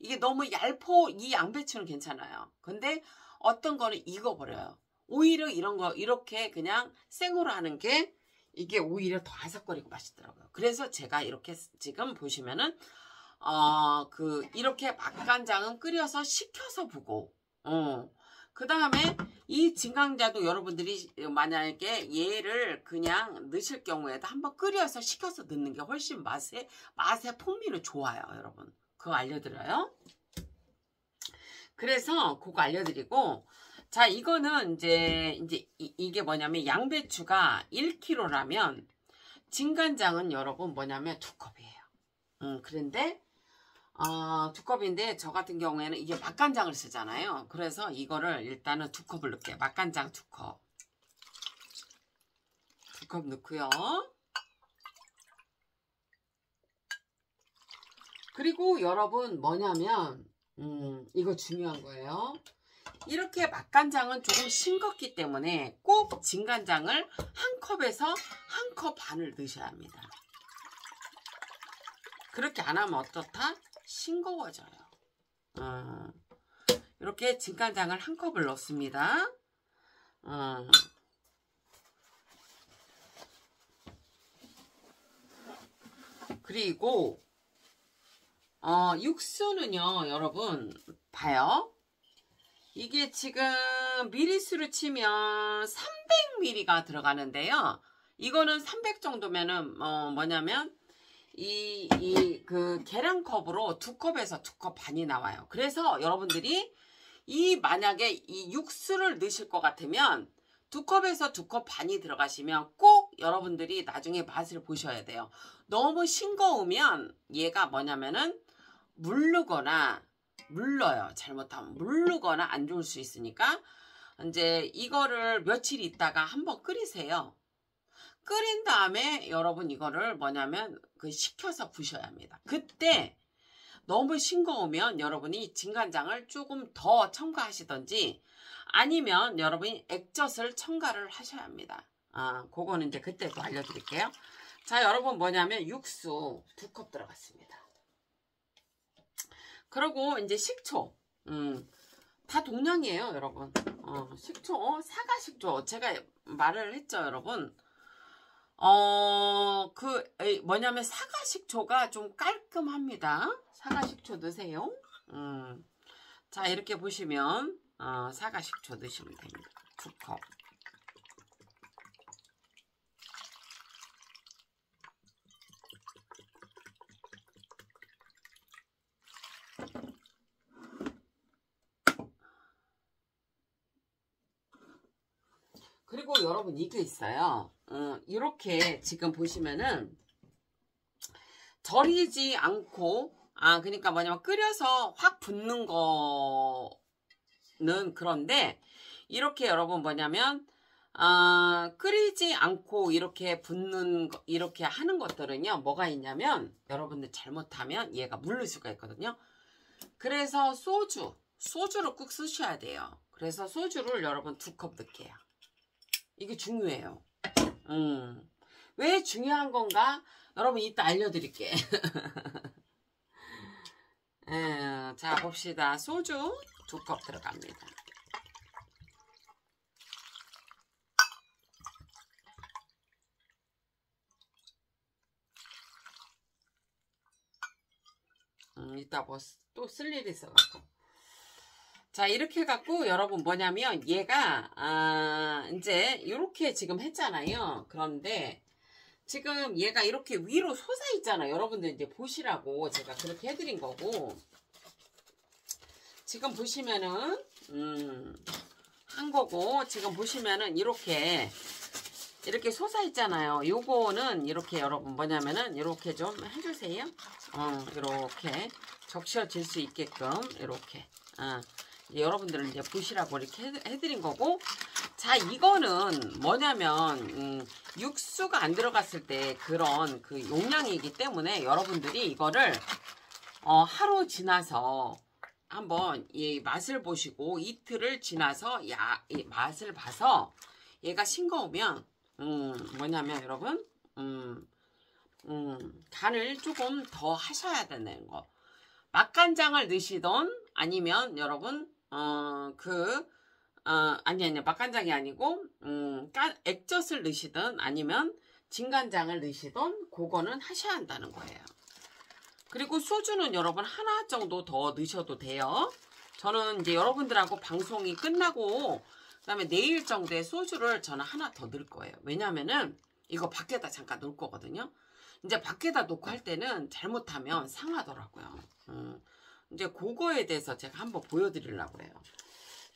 S1: 이게 너무 이 양배추는 괜찮아요. 근데 어떤 거는 익어버려요. 오히려 이런 거 이렇게 그냥 생으로 하는 게 이게 오히려 더 아삭거리고 맛있더라고요. 그래서 제가 이렇게 지금 보시면은 이렇게 맛간장은 끓여서 식혀서 부고, 그 다음에 이 진강자도 여러분들이 만약에 얘를 그냥 넣으실 경우에도 한번 끓여서 식혀서 넣는 게 훨씬 맛의 풍미는 좋아요, 여러분. 그거 알려드려요. 그래서 그거 알려드리고, 자, 이거는 이제 이게 뭐냐면 양배추가 1kg라면 진간장은 여러분 뭐냐면 2컵이에요. 그런데 2컵인데 저 같은 경우에는 이게 맛간장을 쓰잖아요. 그래서 이거를 일단은 2컵을 넣을게요. 맛간장 2컵. 2컵 넣고요. 그리고 여러분 뭐냐면 이거 중요한 거예요. 이렇게 맛간장은 조금 싱겁기 때문에 꼭 진간장을 한 컵에서 한 컵 반을 넣으셔야 합니다. 그렇게 안 하면 어떻다? 싱거워져요. 이렇게 진간장을 한 컵을 넣습니다. 그리고 육수는요, 여러분 봐요. 이게 지금 미리수로 치면 300ml가 들어가는데요. 이거는 300 정도면은 뭐냐면 그 계량컵으로 2컵에서 2컵 반이 나와요. 그래서 여러분들이 만약에 이 육수를 넣으실 것 같으면 2컵에서 2컵 반이 들어가시면 꼭 여러분들이 나중에 맛을 보셔야 돼요. 너무 싱거우면 얘가 뭐냐면은 물러요. 잘못하면 물르거나 안 좋을 수 있으니까 이제 이거를 며칠 있다가 한번 끓이세요. 끓인 다음에 여러분 이거를 뭐냐면 식혀서 부셔야 합니다. 그때 너무 싱거우면 여러분이 진간장을 조금 더 첨가하시던지 아니면 여러분이 액젓을 첨가를 하셔야 합니다. 그거는 이제 그때 또 알려드릴게요. 자, 여러분 뭐냐면 육수 2컵 들어갔습니다. 그리고 이제 식초, 다 동량이에요, 여러분. 식초, 사과식초. 제가 말을 했죠, 여러분. 뭐냐면 사과식초가 좀 깔끔합니다. 사과식초 넣으세요. 자, 이렇게 보시면, 사과식초 넣으시면 됩니다. 2컵. 그리고 여러분 이게 있어요. 이렇게 지금 보시면은 절이지 않고 그러니까 뭐냐면 끓여서 확 붓는 거는 그런데 이렇게 여러분 뭐냐면 끓이지 않고 이렇게 붓는 이렇게 하는 것들은요 뭐가 있냐면 여러분들 잘못하면 얘가 물릴 수가 있거든요. 그래서 소주를 꼭 쓰셔야 돼요. 그래서 소주를 여러분 2컵 넣을게요. 이게 중요해요. 왜 중요한 건가? 여러분 이따 알려드릴게. 자, 봅시다. 소주 2컵 들어갑니다. 이따 뭐 또 쓸 일이 있어갖고. 자, 이렇게 해갖고 여러분 뭐냐면 얘가 이제 이렇게 지금 했잖아요. 그런데 지금 얘가 이렇게 위로 솟아 있잖아요. 여러분들 이제 보시라고 제가 그렇게 해드린 거고 지금 보시면은 한 거고 지금 보시면은 이렇게 솟아 있잖아요. 요거는 이렇게 여러분 뭐냐면은 이렇게 좀 해주세요. 이렇게 적셔질 수 있게끔 이렇게 여러분들은 이제 보시라고 이렇게 해드린 거고 자 이거는 뭐냐면 육수가 안 들어갔을 때 그런 그 용량이기 때문에 여러분들이 이거를 하루 지나서 한번 이 맛을 보시고 이틀을 지나서 이 맛을 봐서 얘가 싱거우면 뭐냐면 여러분 간을 조금 더 하셔야 되는 거. 맛간장을 넣으시던 아니면 여러분 아니 맛간장이 아니고 액젓을 넣으시든 아니면 진간장을 넣으시던 그거는 하셔야 한다는 거예요. 그리고 소주는 여러분 하나 정도 더 넣으셔도 돼요. 저는 이제 여러분들하고 방송이 끝나고 그다음에 내일 정도에 소주를 저는 하나 더 넣을 거예요. 왜냐면은 이거 밖에다 잠깐 놓을 거거든요. 이제 밖에다 놓고 할 때는 잘못하면 상하더라고요. 이제 그거에 대해서 제가 한번 보여드리려고 해요.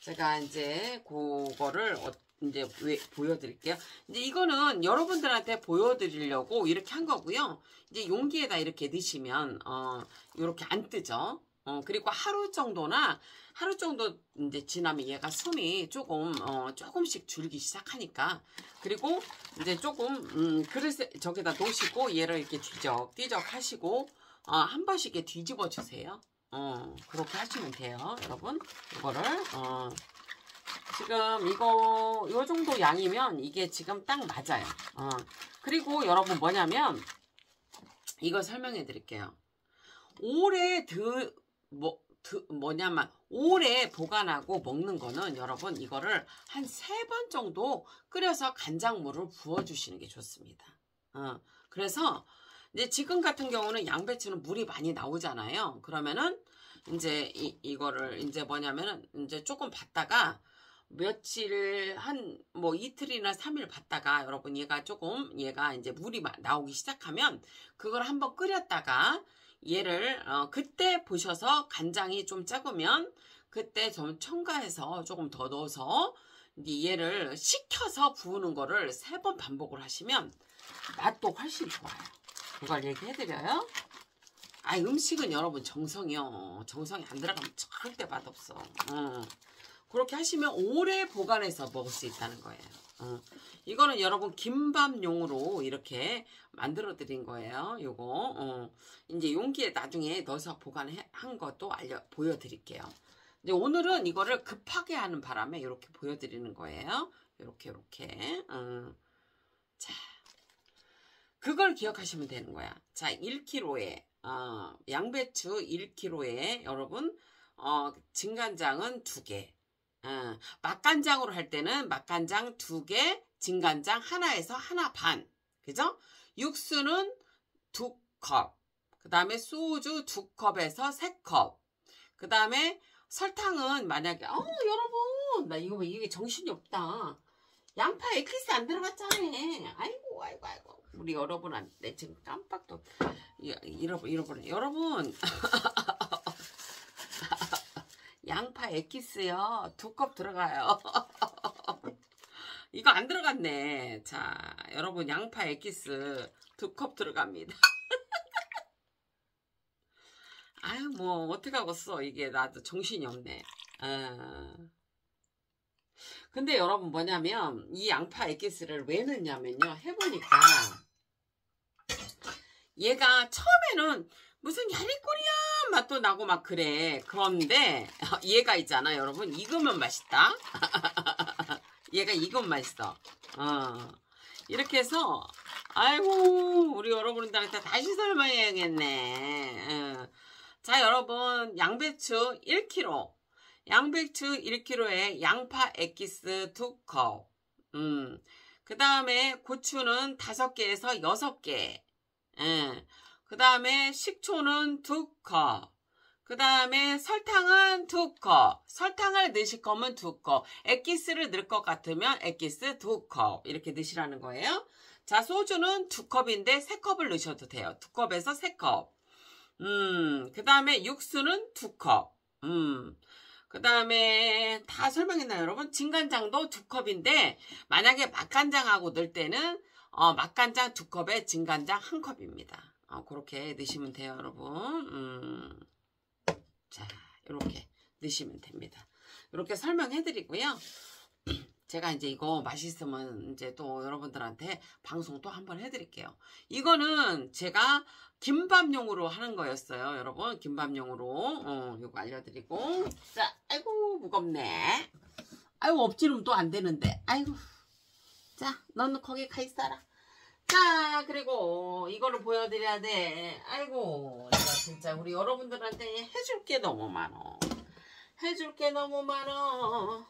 S1: 제가 이제 그거를 이제 보여드릴게요. 이제 이거는 여러분들한테 보여드리려고 이렇게 한 거고요. 이제 용기에다 이렇게 넣으시면 이렇게 안 뜨죠. 그리고 하루 정도 이제 지나면 얘가 숨이 조금씩 줄기 시작하니까. 그리고 이제 조금 그릇에 저기다 놓으시고 얘를 이렇게 뒤적 하시고 한 번씩 이렇게 뒤집어 주세요. 그렇게 하시면 돼요, 여러분. 이거를 지금 요 정도 양이면 이게 지금 딱 맞아요. 그리고 여러분 뭐냐면 이거 설명해 드릴게요. 오래 보관하고 먹는 거는 여러분 이거를 한 3번 정도 끓여서 간장물을 부어주시는 게 좋습니다. 그래서 이제 지금 같은 경우는 양배추는 물이 많이 나오잖아요. 그러면은 이제 이거를 이제 뭐냐면은 이제 조금 봤다가 며칠 뭐 이틀이나 3일 봤다가 여러분 얘가 이제 물이 나오기 시작하면 그걸 한번 끓였다가 얘를 그때 보셔서 간장이 좀 작으면 그때 좀 첨가해서 조금 더 넣어서 이제 얘를 식혀서 부으는 거를 3번 반복을 하시면 맛도 훨씬 좋아요. 그걸 얘기해드려요. 음식은 여러분 정성이요. 정성이 안 들어가면 절대 맛없어. 그렇게 하시면 오래 보관해서 먹을 수 있다는 거예요. 이거는 여러분 김밥용으로 이렇게 만들어 드린 거예요. 요거 이제 용기에 나중에 넣어서 보관한 것도 보여드릴게요. 이제 오늘은 이거를 급하게 하는 바람에 이렇게 보여드리는 거예요. 이렇게 자, 그걸 기억하시면 되는 거야. 자, 1kg에 양배추 1kg에 여러분 진간장은 2개. 맛간장으로 할 때는 맛간장 2개, 진간장 하나에서 하나 반. 그죠? 육수는 2컵. 그 다음에 소주 2컵에서 3컵. 그 다음에 설탕은 만약에 여러분 나 이게 정신이 없다. 양파 에키스 안 들어갔잖아. 아이고 우리 여러분한테 지금 깜빡도 잃어버려. 여러분 양파 에키스요 2컵 들어가요. 이거 안 들어갔네. 자, 여러분 양파 에키스 2컵 들어갑니다. 아유 뭐 어떡하겠어. 이게 나도 정신이 없네. 근데 여러분 뭐냐면 이 양파 에키스를 왜 넣냐면요. 해보니까 얘가 처음에는 무슨 야리꼬리야 맛도 나고 막 그래. 그런데 얘가 있잖아 여러분. 익으면 맛있다. 얘가 익으면 맛있어. 이렇게 해서 아이고 우리 여러분들한테 다시 설명해야겠네. 자 여러분 양배추 1kg 양배추 1kg에 양파 에키스 2컵 그 다음에 고추는 5개에서 6개 그 다음에 식초는 2컵 그 다음에 설탕은 2컵 설탕을 넣으실 거면 2컵 에키스를 넣을 것 같으면 에키스 2컵 이렇게 넣으시라는 거예요. 자 소주는 2컵인데 3컵을 넣으셔도 돼요. 2컵에서 3컵 그 다음에 육수는 2컵 그 다음에 다 설명했나요 여러분? 진간장도 2컵인데 만약에 맛간장하고 넣을 때는 맛간장 2컵에 진간장 1컵입니다. 그렇게 넣으시면 돼요 여러분. 자 이렇게 넣으시면 됩니다. 이렇게 설명해 드리고요. 제가 이제 이거 맛있으면 이제 또 여러분들한테 방송 또 한번 해드릴게요. 이거는 제가 김밥용으로 하는 거였어요. 여러분 김밥용으로 이거 알려드리고 자 아이고 무겁네. 아이고 엎지르면 또 안 되는데 아이고 자 너는 거기 가 있어라. 자 그리고 이거를 보여드려야 돼. 아이고 내가 진짜 우리 여러분들한테 해줄 게 너무 많어. 해줄 게 너무 많어.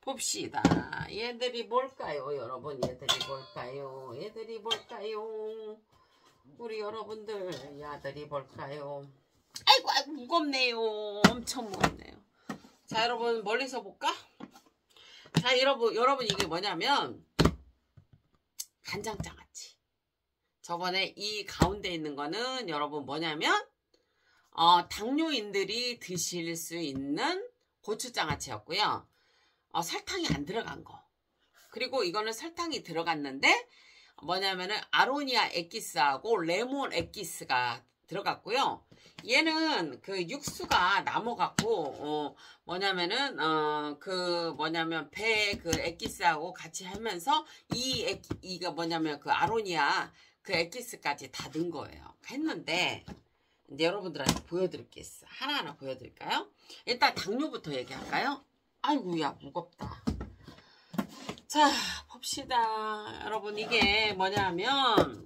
S1: 봅시다. 얘들이 뭘까요, 여러분? 얘들이 뭘까요? 얘들이 뭘까요? 우리 여러분들, 야들이 뭘까요? 아이고, 아이고, 무겁네요. 엄청 무겁네요. 자, 여러분, 멀리서 볼까? 자, 여러분, 이게 뭐냐면, 간장장아찌. 저번에 이 가운데 있는 거는 여러분 뭐냐면, 당뇨인들이 드실 수 있는 고추장아찌였고요. 설탕이 안 들어간 거. 그리고 이거는 설탕이 들어갔는데 뭐냐면은 아로니아 엑기스하고 레몬 엑기스가 들어갔고요. 얘는 그 육수가 남아갖고 뭐냐면은 배 그 엑기스하고 같이 하면서 이거 뭐냐면 그 아로니아 그 엑기스까지 다 넣은 거예요. 했는데 이제 여러분들한테 보여드릴게요. 하나하나 보여드릴까요? 일단 당뇨부터 얘기할까요? 아이고야 무겁다. 자 봅시다. 여러분 이게 뭐냐면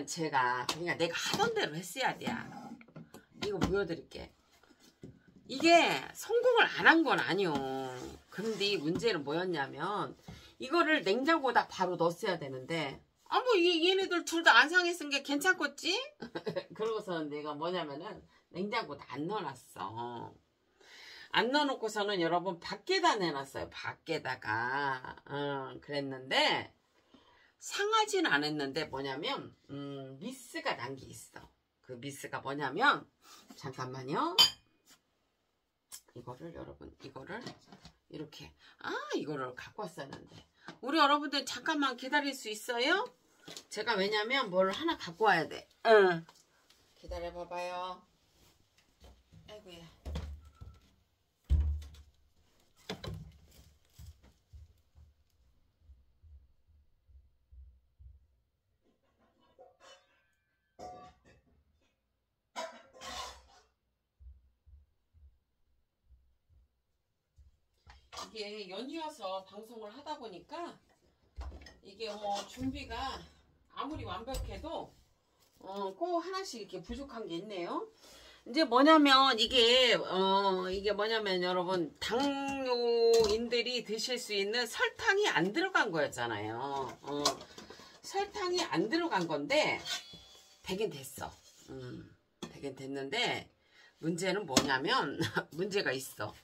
S1: 제가 그냥 내가 하던 대로 했어야 돼. 이거 보여드릴게. 이게 성공을 안 한 건 아니요. 근데 문제는 뭐였냐면 이거를 냉장고에다 바로 넣었어야 되는데 뭐 얘네들 둘 다 안 상했은 게 괜찮겠지? 그러고서는 내가 뭐냐면은 냉장고에다 안 넣어놨어. 안 넣어놓고서는 여러분 밖에다 내놨어요. 밖에다가 그랬는데 상하진 않았는데 뭐냐면 미스가 난 게 있어. 그 미스가 뭐냐면 잠깐만요. 이거를 여러분 이거를 이렇게 이거를 갖고 왔었는데 우리 여러분들 잠깐만 기다릴 수 있어요? 제가 왜냐면 뭘 하나 갖고 와야 돼. 기다려 봐봐요. 아이고야. 이게 연이어서 방송을 하다 보니까 이게 준비가 아무리 완벽해도 꼭 하나씩 이렇게 부족한 게 있네요. 이제 뭐냐면 이게 뭐냐면 여러분 당뇨인들이 드실 수 있는 설탕이 안 들어간 거였잖아요. 설탕이 안 들어간 건데 되긴 됐어. 되긴 됐는데 문제는 뭐냐면 문제가 있어.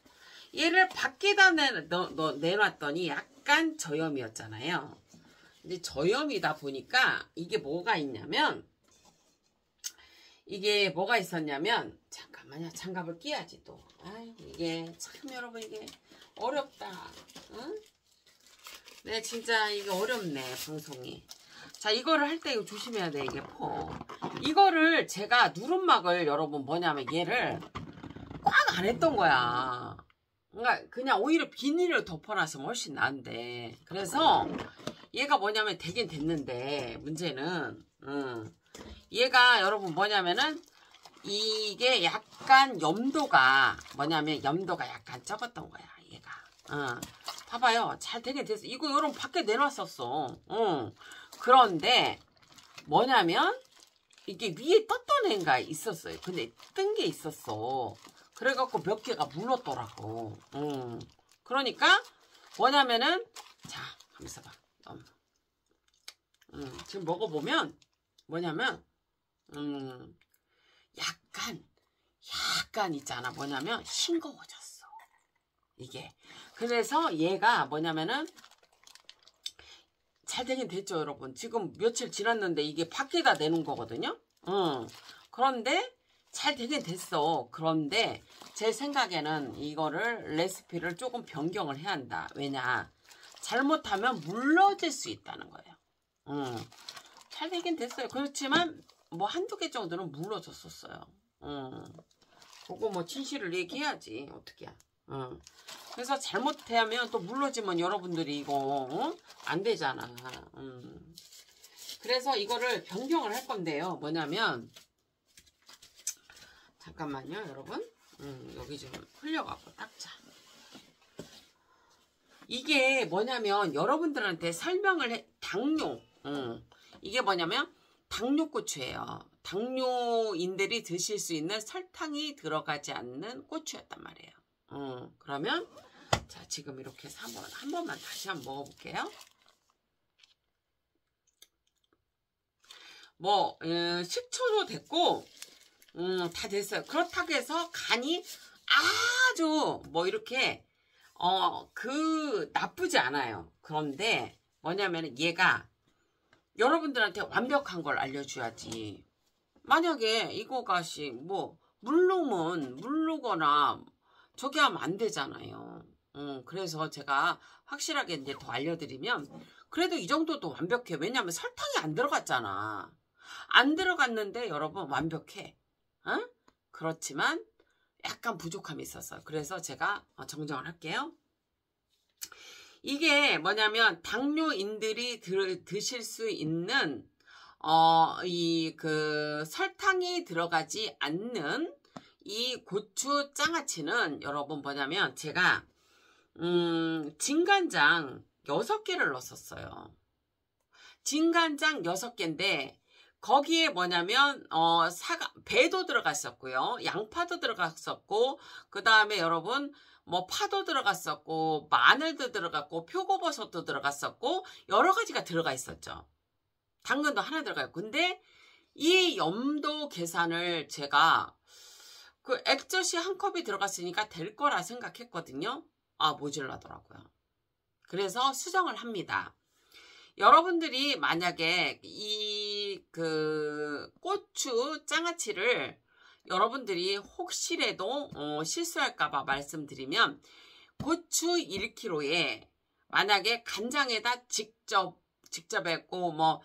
S1: 얘를 밖에다 내놨더니 약간 저염이었잖아요. 이제 저염이다 보니까 이게 뭐가 있냐면 이게 뭐가 있었냐면 잠깐만요. 장갑을 끼야지 또. 아이고 이게 참 여러분 이게 어렵다. 응? 네 진짜 이게 어렵네 방송이. 자 이거를 할 때 이거 조심해야 돼. 이게 이거를 제가 누름막을 여러분 뭐냐면 얘를 꽉 안 했던 거야. 그러니까 그냥 오히려 비닐을 덮어놨으면 훨씬 나은데 그래서 얘가 뭐냐면 되긴 됐는데 문제는 얘가 여러분 뭐냐면은 이게 약간 염도가 약간 적었던 거야 얘가. 봐봐요 잘 되긴 됐어. 이거 여러분 밖에 내놨었어. 그런데 뭐냐면 이게 위에 떴던 애가 있었어요. 근데 뜬 게 있었어. 그래갖고 몇 개가 물렀더라고. 그러니까 뭐냐면은 자 가만있어 봐. 지금 먹어보면 뭐냐면 약간 있잖아. 뭐냐면 싱거워졌어. 이게 그래서 얘가 뭐냐면은 잘 되긴 됐죠 여러분. 지금 며칠 지났는데 이게 밖에다 내놓은 거거든요. 그런데 잘 되긴 됐어. 그런데 제 생각에는 이거를 레시피를 조금 변경을 해야 한다. 왜냐 잘못하면 물러질 수 있다는 거예요. 잘 되긴 됐어요. 그렇지만 뭐 한두 개 정도는 물러졌었어요. 그거 뭐 진실을 얘기해야지. 어떡해. 그래서 잘못하면 또 물러지면 여러분들이 이거 안 되잖아. 그래서 이거를 변경을 할 건데요. 뭐냐면 잠깐만요 여러분. 여기 좀 흘려갖고 닦자. 이게 뭐냐면 여러분들한테 설명을 해. 당뇨. 이게 뭐냐면 당뇨고추예요. 당뇨인들이 드실 수 있는 설탕이 들어가지 않는 고추였단 말이에요. 그러면 자, 지금 이렇게 해서 한 번만 다시 한번 먹어볼게요. 뭐 식초도 됐고 다 됐어요. 그렇다고 해서 간이 아주 뭐 이렇게 나쁘지 않아요. 그런데 뭐냐면 얘가 여러분들한테 완벽한 걸 알려줘야지. 만약에 이거가 뭐 물르거나 저기 하면 안 되잖아요. 그래서 제가 확실하게 이제 더 알려드리면 그래도 이 정도도 완벽해. 왜냐하면 설탕이 안 들어갔잖아. 안 들어갔는데 여러분 완벽해. 그렇지만 약간 부족함이 있었어요. 그래서 제가 정정을 할게요. 이게 뭐냐면 당뇨인들이 드실 수 있는 설탕이 들어가지 않는 이 고추 장아찌는 여러분 뭐냐면 제가 진간장 6개를 넣었어요. 진간장 6개인데 거기에 뭐냐면 배도 들어갔었고요. 양파도 들어갔었고 그 다음에 여러분 뭐 파도 들어갔었고 마늘도 들어갔고 표고버섯도 들어갔었고 여러 가지가 들어가 있었죠. 당근도 하나 들어가요. 근데 이 염도 계산을 제가 그 액젓이 한 컵이 들어갔으니까 될 거라 생각했거든요. 모자라더라고요. 그래서 수정을 합니다. 여러분들이 만약에 이 고추 장아찌를 여러분들이 혹시라도 실수할까봐 말씀드리면 고추 1kg에 만약에 간장에다 직접 했고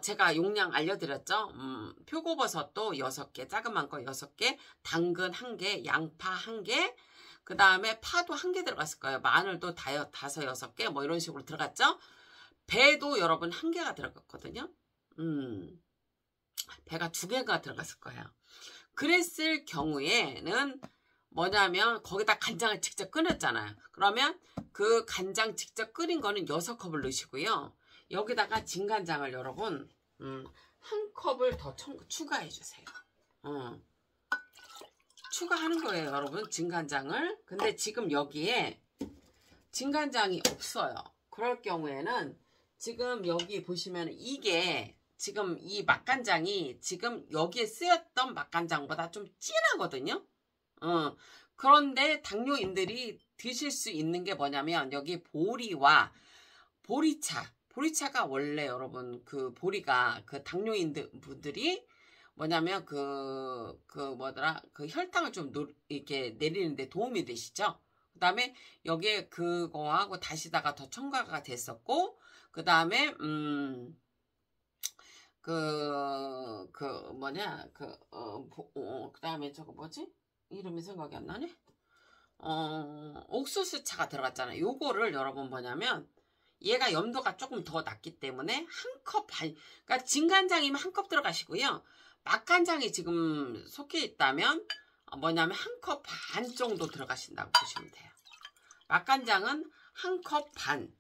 S1: 제가 용량 알려드렸죠. 표고버섯도 6개, 자그만 거 6개, 당근 1개, 양파 1개, 그 다음에 파도 1개 들어갔을 거예요. 마늘도 5, 6개 뭐 이런 식으로 들어갔죠. 배도 여러분 1개가 들어갔거든요. 배가 2개가 들어갔을 거예요. 그랬을 경우에는 뭐냐면 거기다 간장을 직접 끓였잖아요. 그러면 그 간장 직접 끓인 거는 6컵을 넣으시고요. 여기다가 진간장을 여러분 1컵을 더 추가해 주세요. 추가하는 거예요, 여러분. 진간장을. 근데 지금 여기에 진간장이 없어요. 그럴 경우에는 지금 여기 보시면 이게 지금 이 맛간장이 지금 여기에 쓰였던 맛간장보다 좀 진하거든요. 그런데 당뇨인들이 드실 수 있는 게 뭐냐면 여기 보리와 보리차가 원래 여러분 그 보리가 그 당뇨인분들이 뭐냐면 그 혈당을 좀 이렇게 내리는데 도움이 되시죠. 그 다음에 여기에 그거하고 다시다가 더 첨가가 됐었고 그 다음에 그 다음에 저거 뭐지? 이름이 생각이 안 나네? 옥수수차가 들어갔잖아요. 요거를 여러분 뭐냐면 얘가 염도가 조금 더 낮기 때문에 1컵 반, 그러니까 진간장이면 1컵 들어가시고요. 맛간장이 지금 섞여 있다면 뭐냐면 1컵 반 정도 들어가신다고 보시면 돼요. 맛간장은 1컵 반,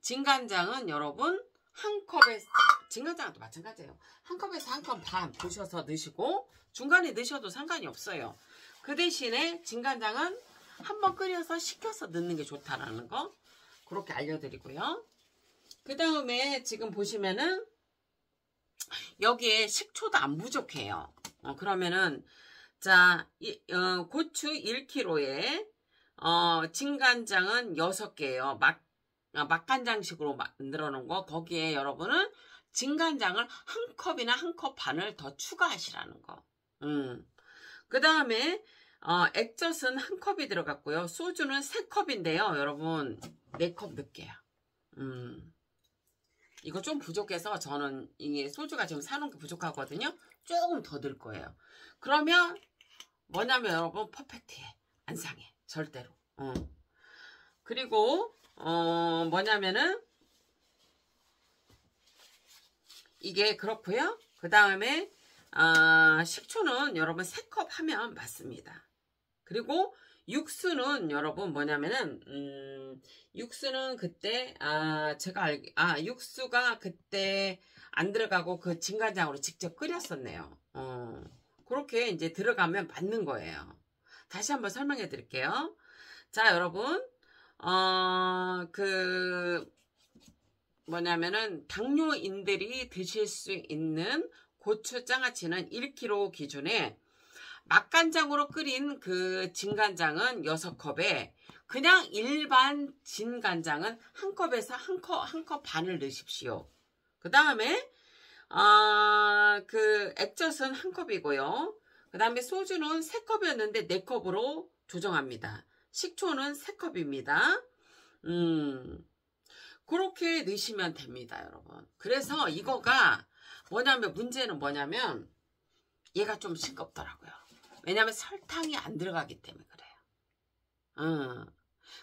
S1: 진간장은 여러분 1컵에, 진간장도 마찬가지예요. 1컵에서 1컵 반 보셔서 넣으시고 중간에 넣으셔도 상관이 없어요. 그 대신에 진간장은 한번 끓여서 식혀서 넣는 게 좋다라는 거 그렇게 알려드리고요. 그 다음에 지금 보시면은 여기에 식초도 안 부족해요. 그러면은 자 고추 1kg에 진간장은 6개예요. 맛간장식으로 만들어 놓은 거 거기에 여러분은 진간장을 1컵이나 1컵 반을 더 추가하시라는 거. 그 다음에 액젓은 1컵이 들어갔고요. 소주는 3컵인데요. 여러분 4컵 넣을게요. 이거 좀 부족해서 저는 이게 소주가 지금 사놓은 게 부족하거든요. 조금 더 넣을 거예요. 그러면 뭐냐면 여러분 퍼펙트해. 안 상해. 절대로. 그리고 뭐냐면은 이게 그렇고요. 그 다음에 식초는 여러분 3컵 하면 맞습니다. 그리고 육수는 여러분 뭐냐면은 육수는 그때 육수가 그때 안 들어가고 그 진간장으로 직접 끓였었네요. 그렇게 이제 들어가면 맞는 거예요. 다시 한번 설명해 드릴게요. 자, 여러분 뭐냐면은 당뇨인들이 드실 수 있는 고추 장아찌는 1kg 기준에 맛간장으로 끓인 그 진간장은 6컵에 그냥 일반 진간장은 한 컵에서 한 컵 반을 넣으십시오. 그 다음에 그 액젓은 한 컵이고요. 그 다음에 소주는 3컵이었는데 4컵으로 조정합니다. 식초는 3컵입니다. 그렇게 넣으시면 됩니다, 여러분. 그래서 이거가 문제는 뭐냐면 얘가 좀 싱겁더라고요. 왜냐면 설탕이 안 들어가기 때문에 그래요.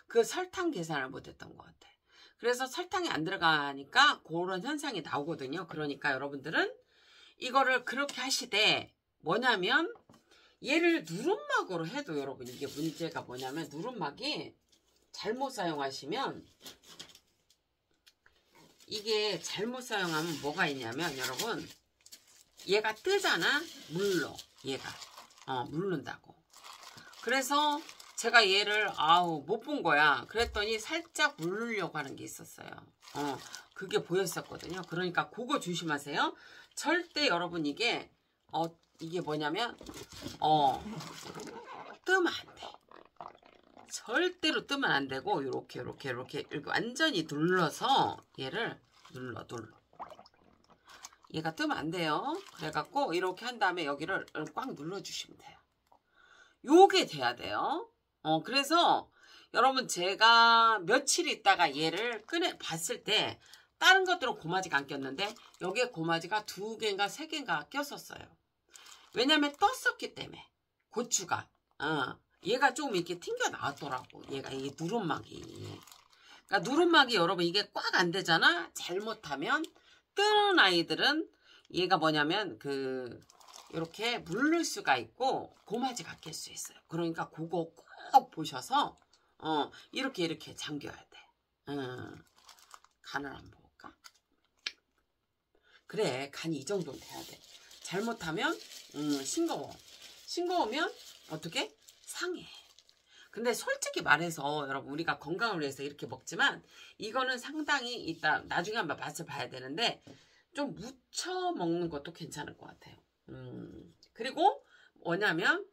S1: 그 설탕 계산을 못했던 것 같아. 그래서 설탕이 안 들어가니까 그런 현상이 나오거든요. 그러니까 여러분들은 이거를 그렇게 하시되 뭐냐면 얘를 누른막으로 해도 여러분 이게 문제가 뭐냐면 누른막이 잘못 사용하시면 이게 잘못 사용하면 뭐가 있냐면 여러분 얘가 뜨잖아. 물러 얘가 물른다고. 그래서 제가 얘를 못 본 거야. 그랬더니 살짝 물르려고 하는 게 있었어요. 그게 보였었거든요. 그러니까 그거 조심하세요. 절대 여러분 이게 뭐냐면 뜨면 안 돼. 절대로 뜨면 안 되고 이렇게 완전히 눌러서 얘를 눌러. 얘가 뜨면 안 돼요. 그래갖고 이렇게 한 다음에 여기를 꽉 눌러주시면 돼요. 요게 돼야 돼요. 그래서 여러분 제가 며칠 있다가 얘를 꺼내 봤을 때 다른 것들은 고마지가 안 꼈는데 여기에 고마지가 2개인가 3개인가 꼈었어요. 왜냐면 떴었기 때문에 고추가 얘가 조금 이렇게 튕겨 나왔더라고. 얘가 이 누른막이. 그러니까 누른막이 여러분 이게 꽉 안 되잖아. 잘못하면 뜨는 아이들은 얘가 뭐냐면 이렇게 물릴 수가 있고 고마지가 낄 수 있어요. 그러니까 그거 꼭 보셔서 이렇게 잠겨야 돼. 간을 한번 볼까? 그래, 간이 이 정도는 돼야 돼. 잘못하면 싱거우면 어떻게? 상해. 근데 솔직히 말해서 여러분 우리가 건강을 위해서 이렇게 먹지만 이거는 상당히 이따 나중에 한번 맛을 봐야 되는데 좀 무쳐 먹는 것도 괜찮을 것 같아요. 그리고 뭐냐면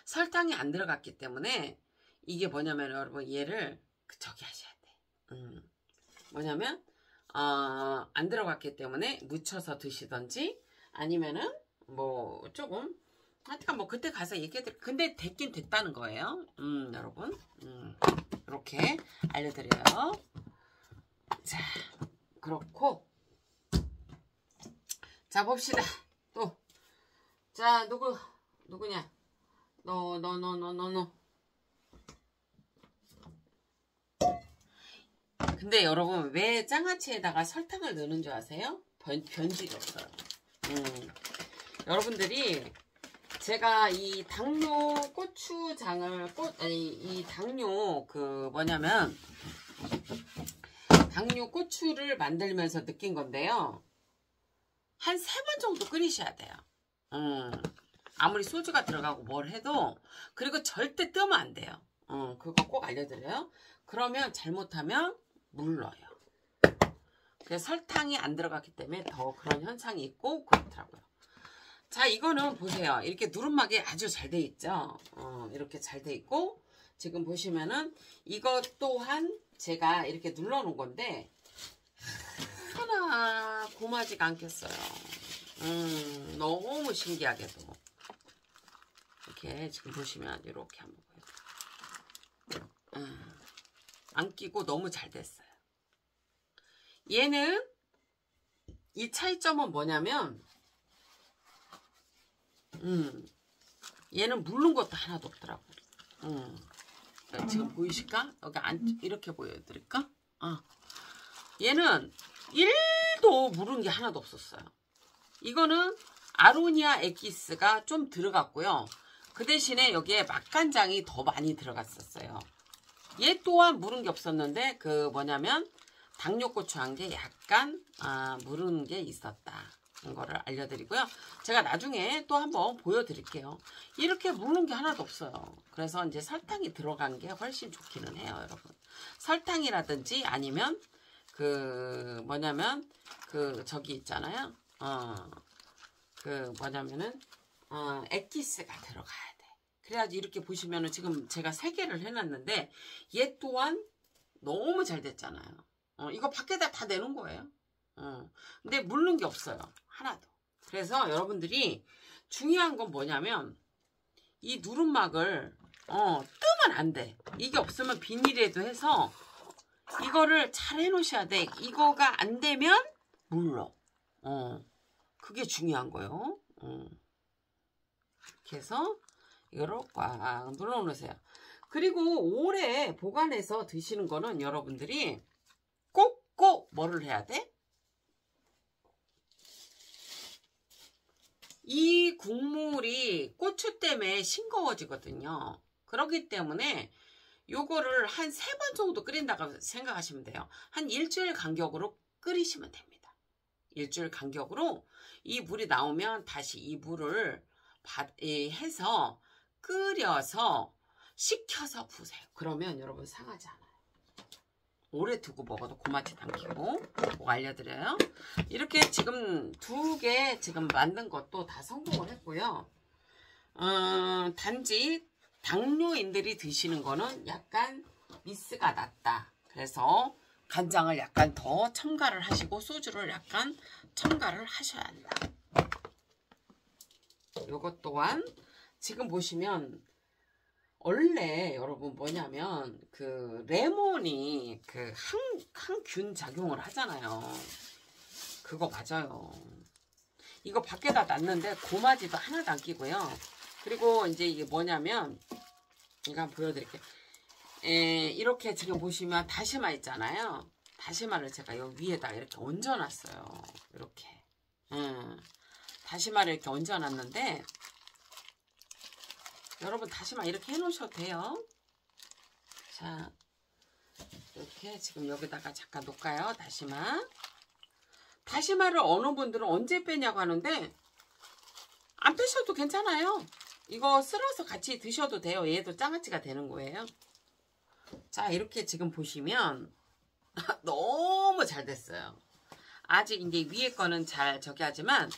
S1: 설탕이 안 들어갔기 때문에 이게 뭐냐면 여러분 얘를 저기 하셔야 돼. 뭐냐면 안 들어갔기 때문에 무쳐서 드시던지 아니면은 뭐 조금 하여튼 뭐 그때 가서 얘기해드릴게요. 근데 됐긴 됐다는 거예요. 여러분 이렇게 알려드려요. 자 그렇고 자 봅시다. 또 자 누구냐 너 근데 여러분 왜 장아찌에다가 설탕을 넣는 줄 아세요? 변질이 없어요. 여러분들이 제가 이 당뇨 고추장을 이 당뇨 당뇨 고추를 만들면서 느낀 건데요. 한 3번 정도 끓이셔야 돼요. 아무리 소주가 들어가고 뭘 해도 그리고 절대 뜨면 안 돼요. 그거 꼭 알려드려요. 그러면 잘못하면 물러요. 그래서 설탕이 안 들어갔기 때문에 더 그런 현상이 있고 그렇더라고요. 자 이거는 보세요. 이렇게 누른막이 아주 잘 돼 있죠. 이렇게 잘 돼 있고 지금 보시면은 이것 또한 제가 이렇게 눌러 놓은 건데 하나 고마지가 않겠어요. 너무 신기하게도 이렇게 지금 보시면 이렇게 한번 보여요. 안 끼고 너무 잘 됐어요. 얘는 이 차이점은 뭐냐면 얘는 물른 것도 하나도 없더라고. 지금 보이실까? 여기 이렇게 보여드릴까? 얘는 1도 물은 게 하나도 없었어요. 이거는 아로니아 엑기스가 좀 들어갔고요. 그 대신에 여기에 맛간장이 더 많이 들어갔었어요. 얘 또한 물은 게 없었는데 당뇨고추 한 게 약간 물은 게 있었다. 거를 알려드리고요. 제가 나중에 또 한번 보여드릴게요. 이렇게 물는 게 하나도 없어요. 그래서 이제 설탕이 들어간 게 훨씬 좋기는 해요, 여러분. 설탕이라든지 아니면 그 뭐냐면 그 저기 있잖아요. 그 뭐냐면은 액기스가 들어가야 돼. 그래야지 이렇게 보시면은 지금 제가 3개를 해놨는데 얘 또한 너무 잘 됐잖아요. 이거 밖에다 다 내놓은 거예요. 근데 물는 게 없어요. 하나도. 그래서 여러분들이 중요한 건 뭐냐면 이 누름막을 뜨면 안 돼. 이게 없으면 비닐에도 해서 이거를 잘 해놓으셔야 돼. 이거가 안 되면 물러. 그게 중요한 거예요. 이렇게 해서 이거를 꽉 눌러 놓으세요. 그리고 오래 보관해서 드시는 거는 여러분들이 꼭 뭐를 해야 돼? 이 국물이 고추 때문에 싱거워지거든요. 그렇기 때문에 요거를 한 3번 정도 끓인다고 생각하시면 돼요. 한 일주일 간격으로 끓이시면 됩니다. 일주일 간격으로 이 물이 나오면 다시 이 물을 해서 끓여서 식혀서 부으세요. 그러면 여러분 상하지 않아요. 오래 두고 먹어도 고맛이 담기고 꼭 알려드려요. 이렇게 지금 2개 지금 만든 것도 다 성공을 했고요. 단지 당뇨인들이 드시는 거는 약간 미스가 났다. 그래서 간장을 약간 더 첨가를 하시고 소주를 약간 첨가를 하셔야 한다. 요것 또한 지금 보시면 원래 여러분 뭐냐면 그 레몬이 그 항균 작용을 하잖아요. 그거 맞아요. 이거 밖에다 놨는데 고마지도 하나도 안 끼고요. 그리고 이제 이게 뭐냐면 이거 한번 보여드릴게요. 이렇게 지금 보시면 다시마 있잖아요. 다시마를 제가 여기 위에다 이렇게 얹어놨어요. 이렇게 다시마를 이렇게 얹어놨는데 여러분 다시마 이렇게 해놓으셔도 돼요. 자, 이렇게 지금 여기다가 잠깐 놓을까요? 다시마를 어느 분들은 언제 빼냐고 하는데 안 빼셔도 괜찮아요. 이거 쓸어서 같이 드셔도 돼요. 얘도 장아찌가 되는 거예요. 자, 이렇게 지금 보시면 너무 잘 됐어요. 아직 이제 위에 거는 잘 저기 하지만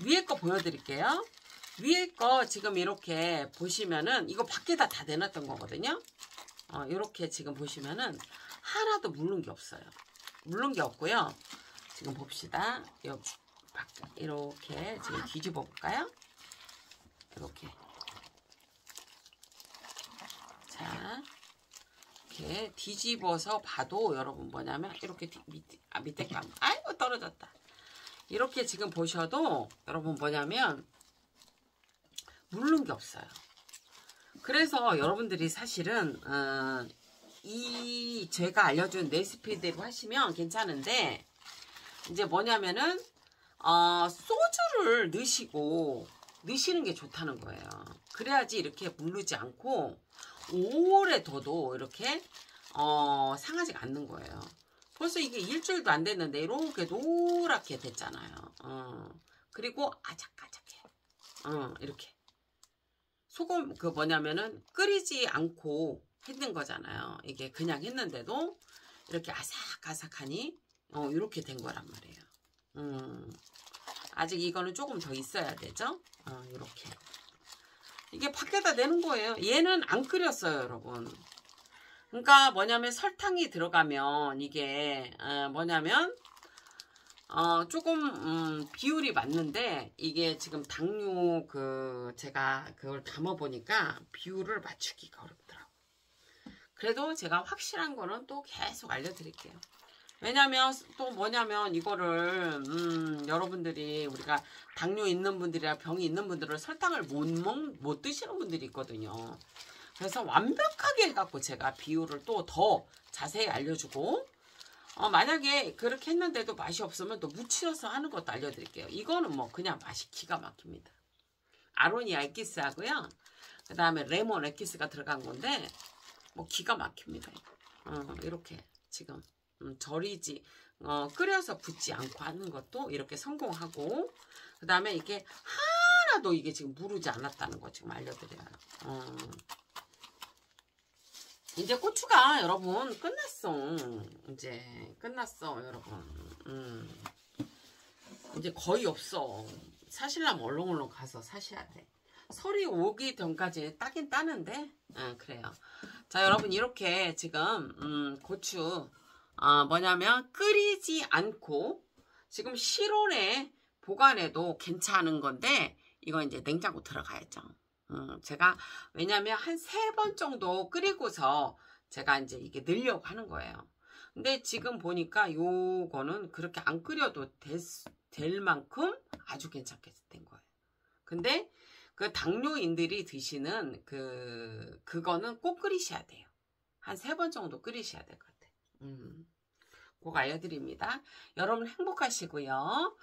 S1: 위에 거 보여드릴게요. 위에 거 지금 이렇게 보시면은 이거 밖에다 다 내놨던 거거든요. 이렇게 지금 보시면은 하나도 물른 게 없어요. 물른 게 없고요. 지금 봅시다. 이렇게 지금 뒤집어 볼까요? 이렇게. 자, 이렇게 뒤집어서 봐도 여러분 뭐냐면 이렇게 밑에 감. 아이고 떨어졌다. 이렇게 지금 보셔도 여러분 뭐냐면 물른 게 없어요. 그래서 여러분들이 사실은 이 제가 알려준 레시피대로 하시면 괜찮은데 이제 뭐냐면은 소주를 넣으시는 게 좋다는 거예요. 그래야지 이렇게 물르지 않고 오래 둬도 이렇게 상하지가 않는 거예요. 벌써 이게 일주일도 안 됐는데 이렇게 노랗게 됐잖아요. 그리고 아작아작해요. 이렇게 소금 그 뭐냐면은 끓이지 않고 했는 거잖아요. 이게 그냥 했는데도 이렇게 아삭아삭하니 이렇게 된 거란 말이에요. 아직 이거는 조금 더 있어야 되죠. 이렇게 이게 밖에다 내는 거예요. 얘는 안 끓였어요, 여러분. 그러니까 뭐냐면 설탕이 들어가면 이게 뭐냐면 조금 비율이 맞는데 이게 지금 당뇨 제가 그걸 담아 보니까 비율을 맞추기가 어렵더라고요. 그래도 제가 확실한 거는 또 계속 알려드릴게요. 왜냐면 또 뭐냐면 이거를 여러분들이 우리가 당뇨 있는 분들이나 병이 있는 분들은 설탕을 못 드시는 분들이 있거든요. 그래서 완벽하게 해갖고 제가 비율을 또 더 자세히 알려주고 만약에 그렇게 했는데도 맛이 없으면 또 무치어서 하는 것도 알려드릴게요. 이거는 뭐 그냥 맛이 기가 막힙니다. 아로니아 액기스 하고요. 그 다음에 레몬 액기스가 들어간 건데 뭐 기가 막힙니다. 이렇게 지금 절이지 끓여서 붓지 않고 하는 것도 이렇게 성공하고, 그 다음에 이게 하나도 이게 지금 무르지 않았다는 거 지금 알려드려요. 이제 고추가 여러분 끝났어. 이제 끝났어 여러분. 이제 거의 없어. 사실라면 얼렁얼렁 가서 사셔야 돼. 설이 오기 전까지 따긴 따는데 그래요. 자 여러분 이렇게 지금 고추 뭐냐면 끓이지 않고 지금 실온에 보관해도 괜찮은 건데 이거 이제 냉장고 들어가야죠. 제가 왜냐면 한 3번 정도 끓이고서 제가 이제 이게 넣으려고 하는 거예요. 근데 지금 보니까 요거는 그렇게 안 끓여도 될 만큼 아주 괜찮게 된 거예요. 근데 그 당뇨인들이 드시는 그거는 꼭 끓이셔야 돼요. 한 3번 정도 끓이셔야 될 것 같아요. 꼭 알려드립니다. 여러분 행복하시고요.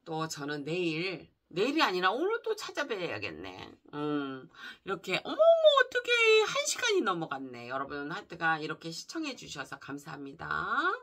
S1: 또 저는 내일이 아니라 오늘 또 찾아뵈야겠네. 이렇게 어머머 어떻게 1시간이 넘어갔네. 여러분 하여튼간 이렇게 시청해 주셔서 감사합니다.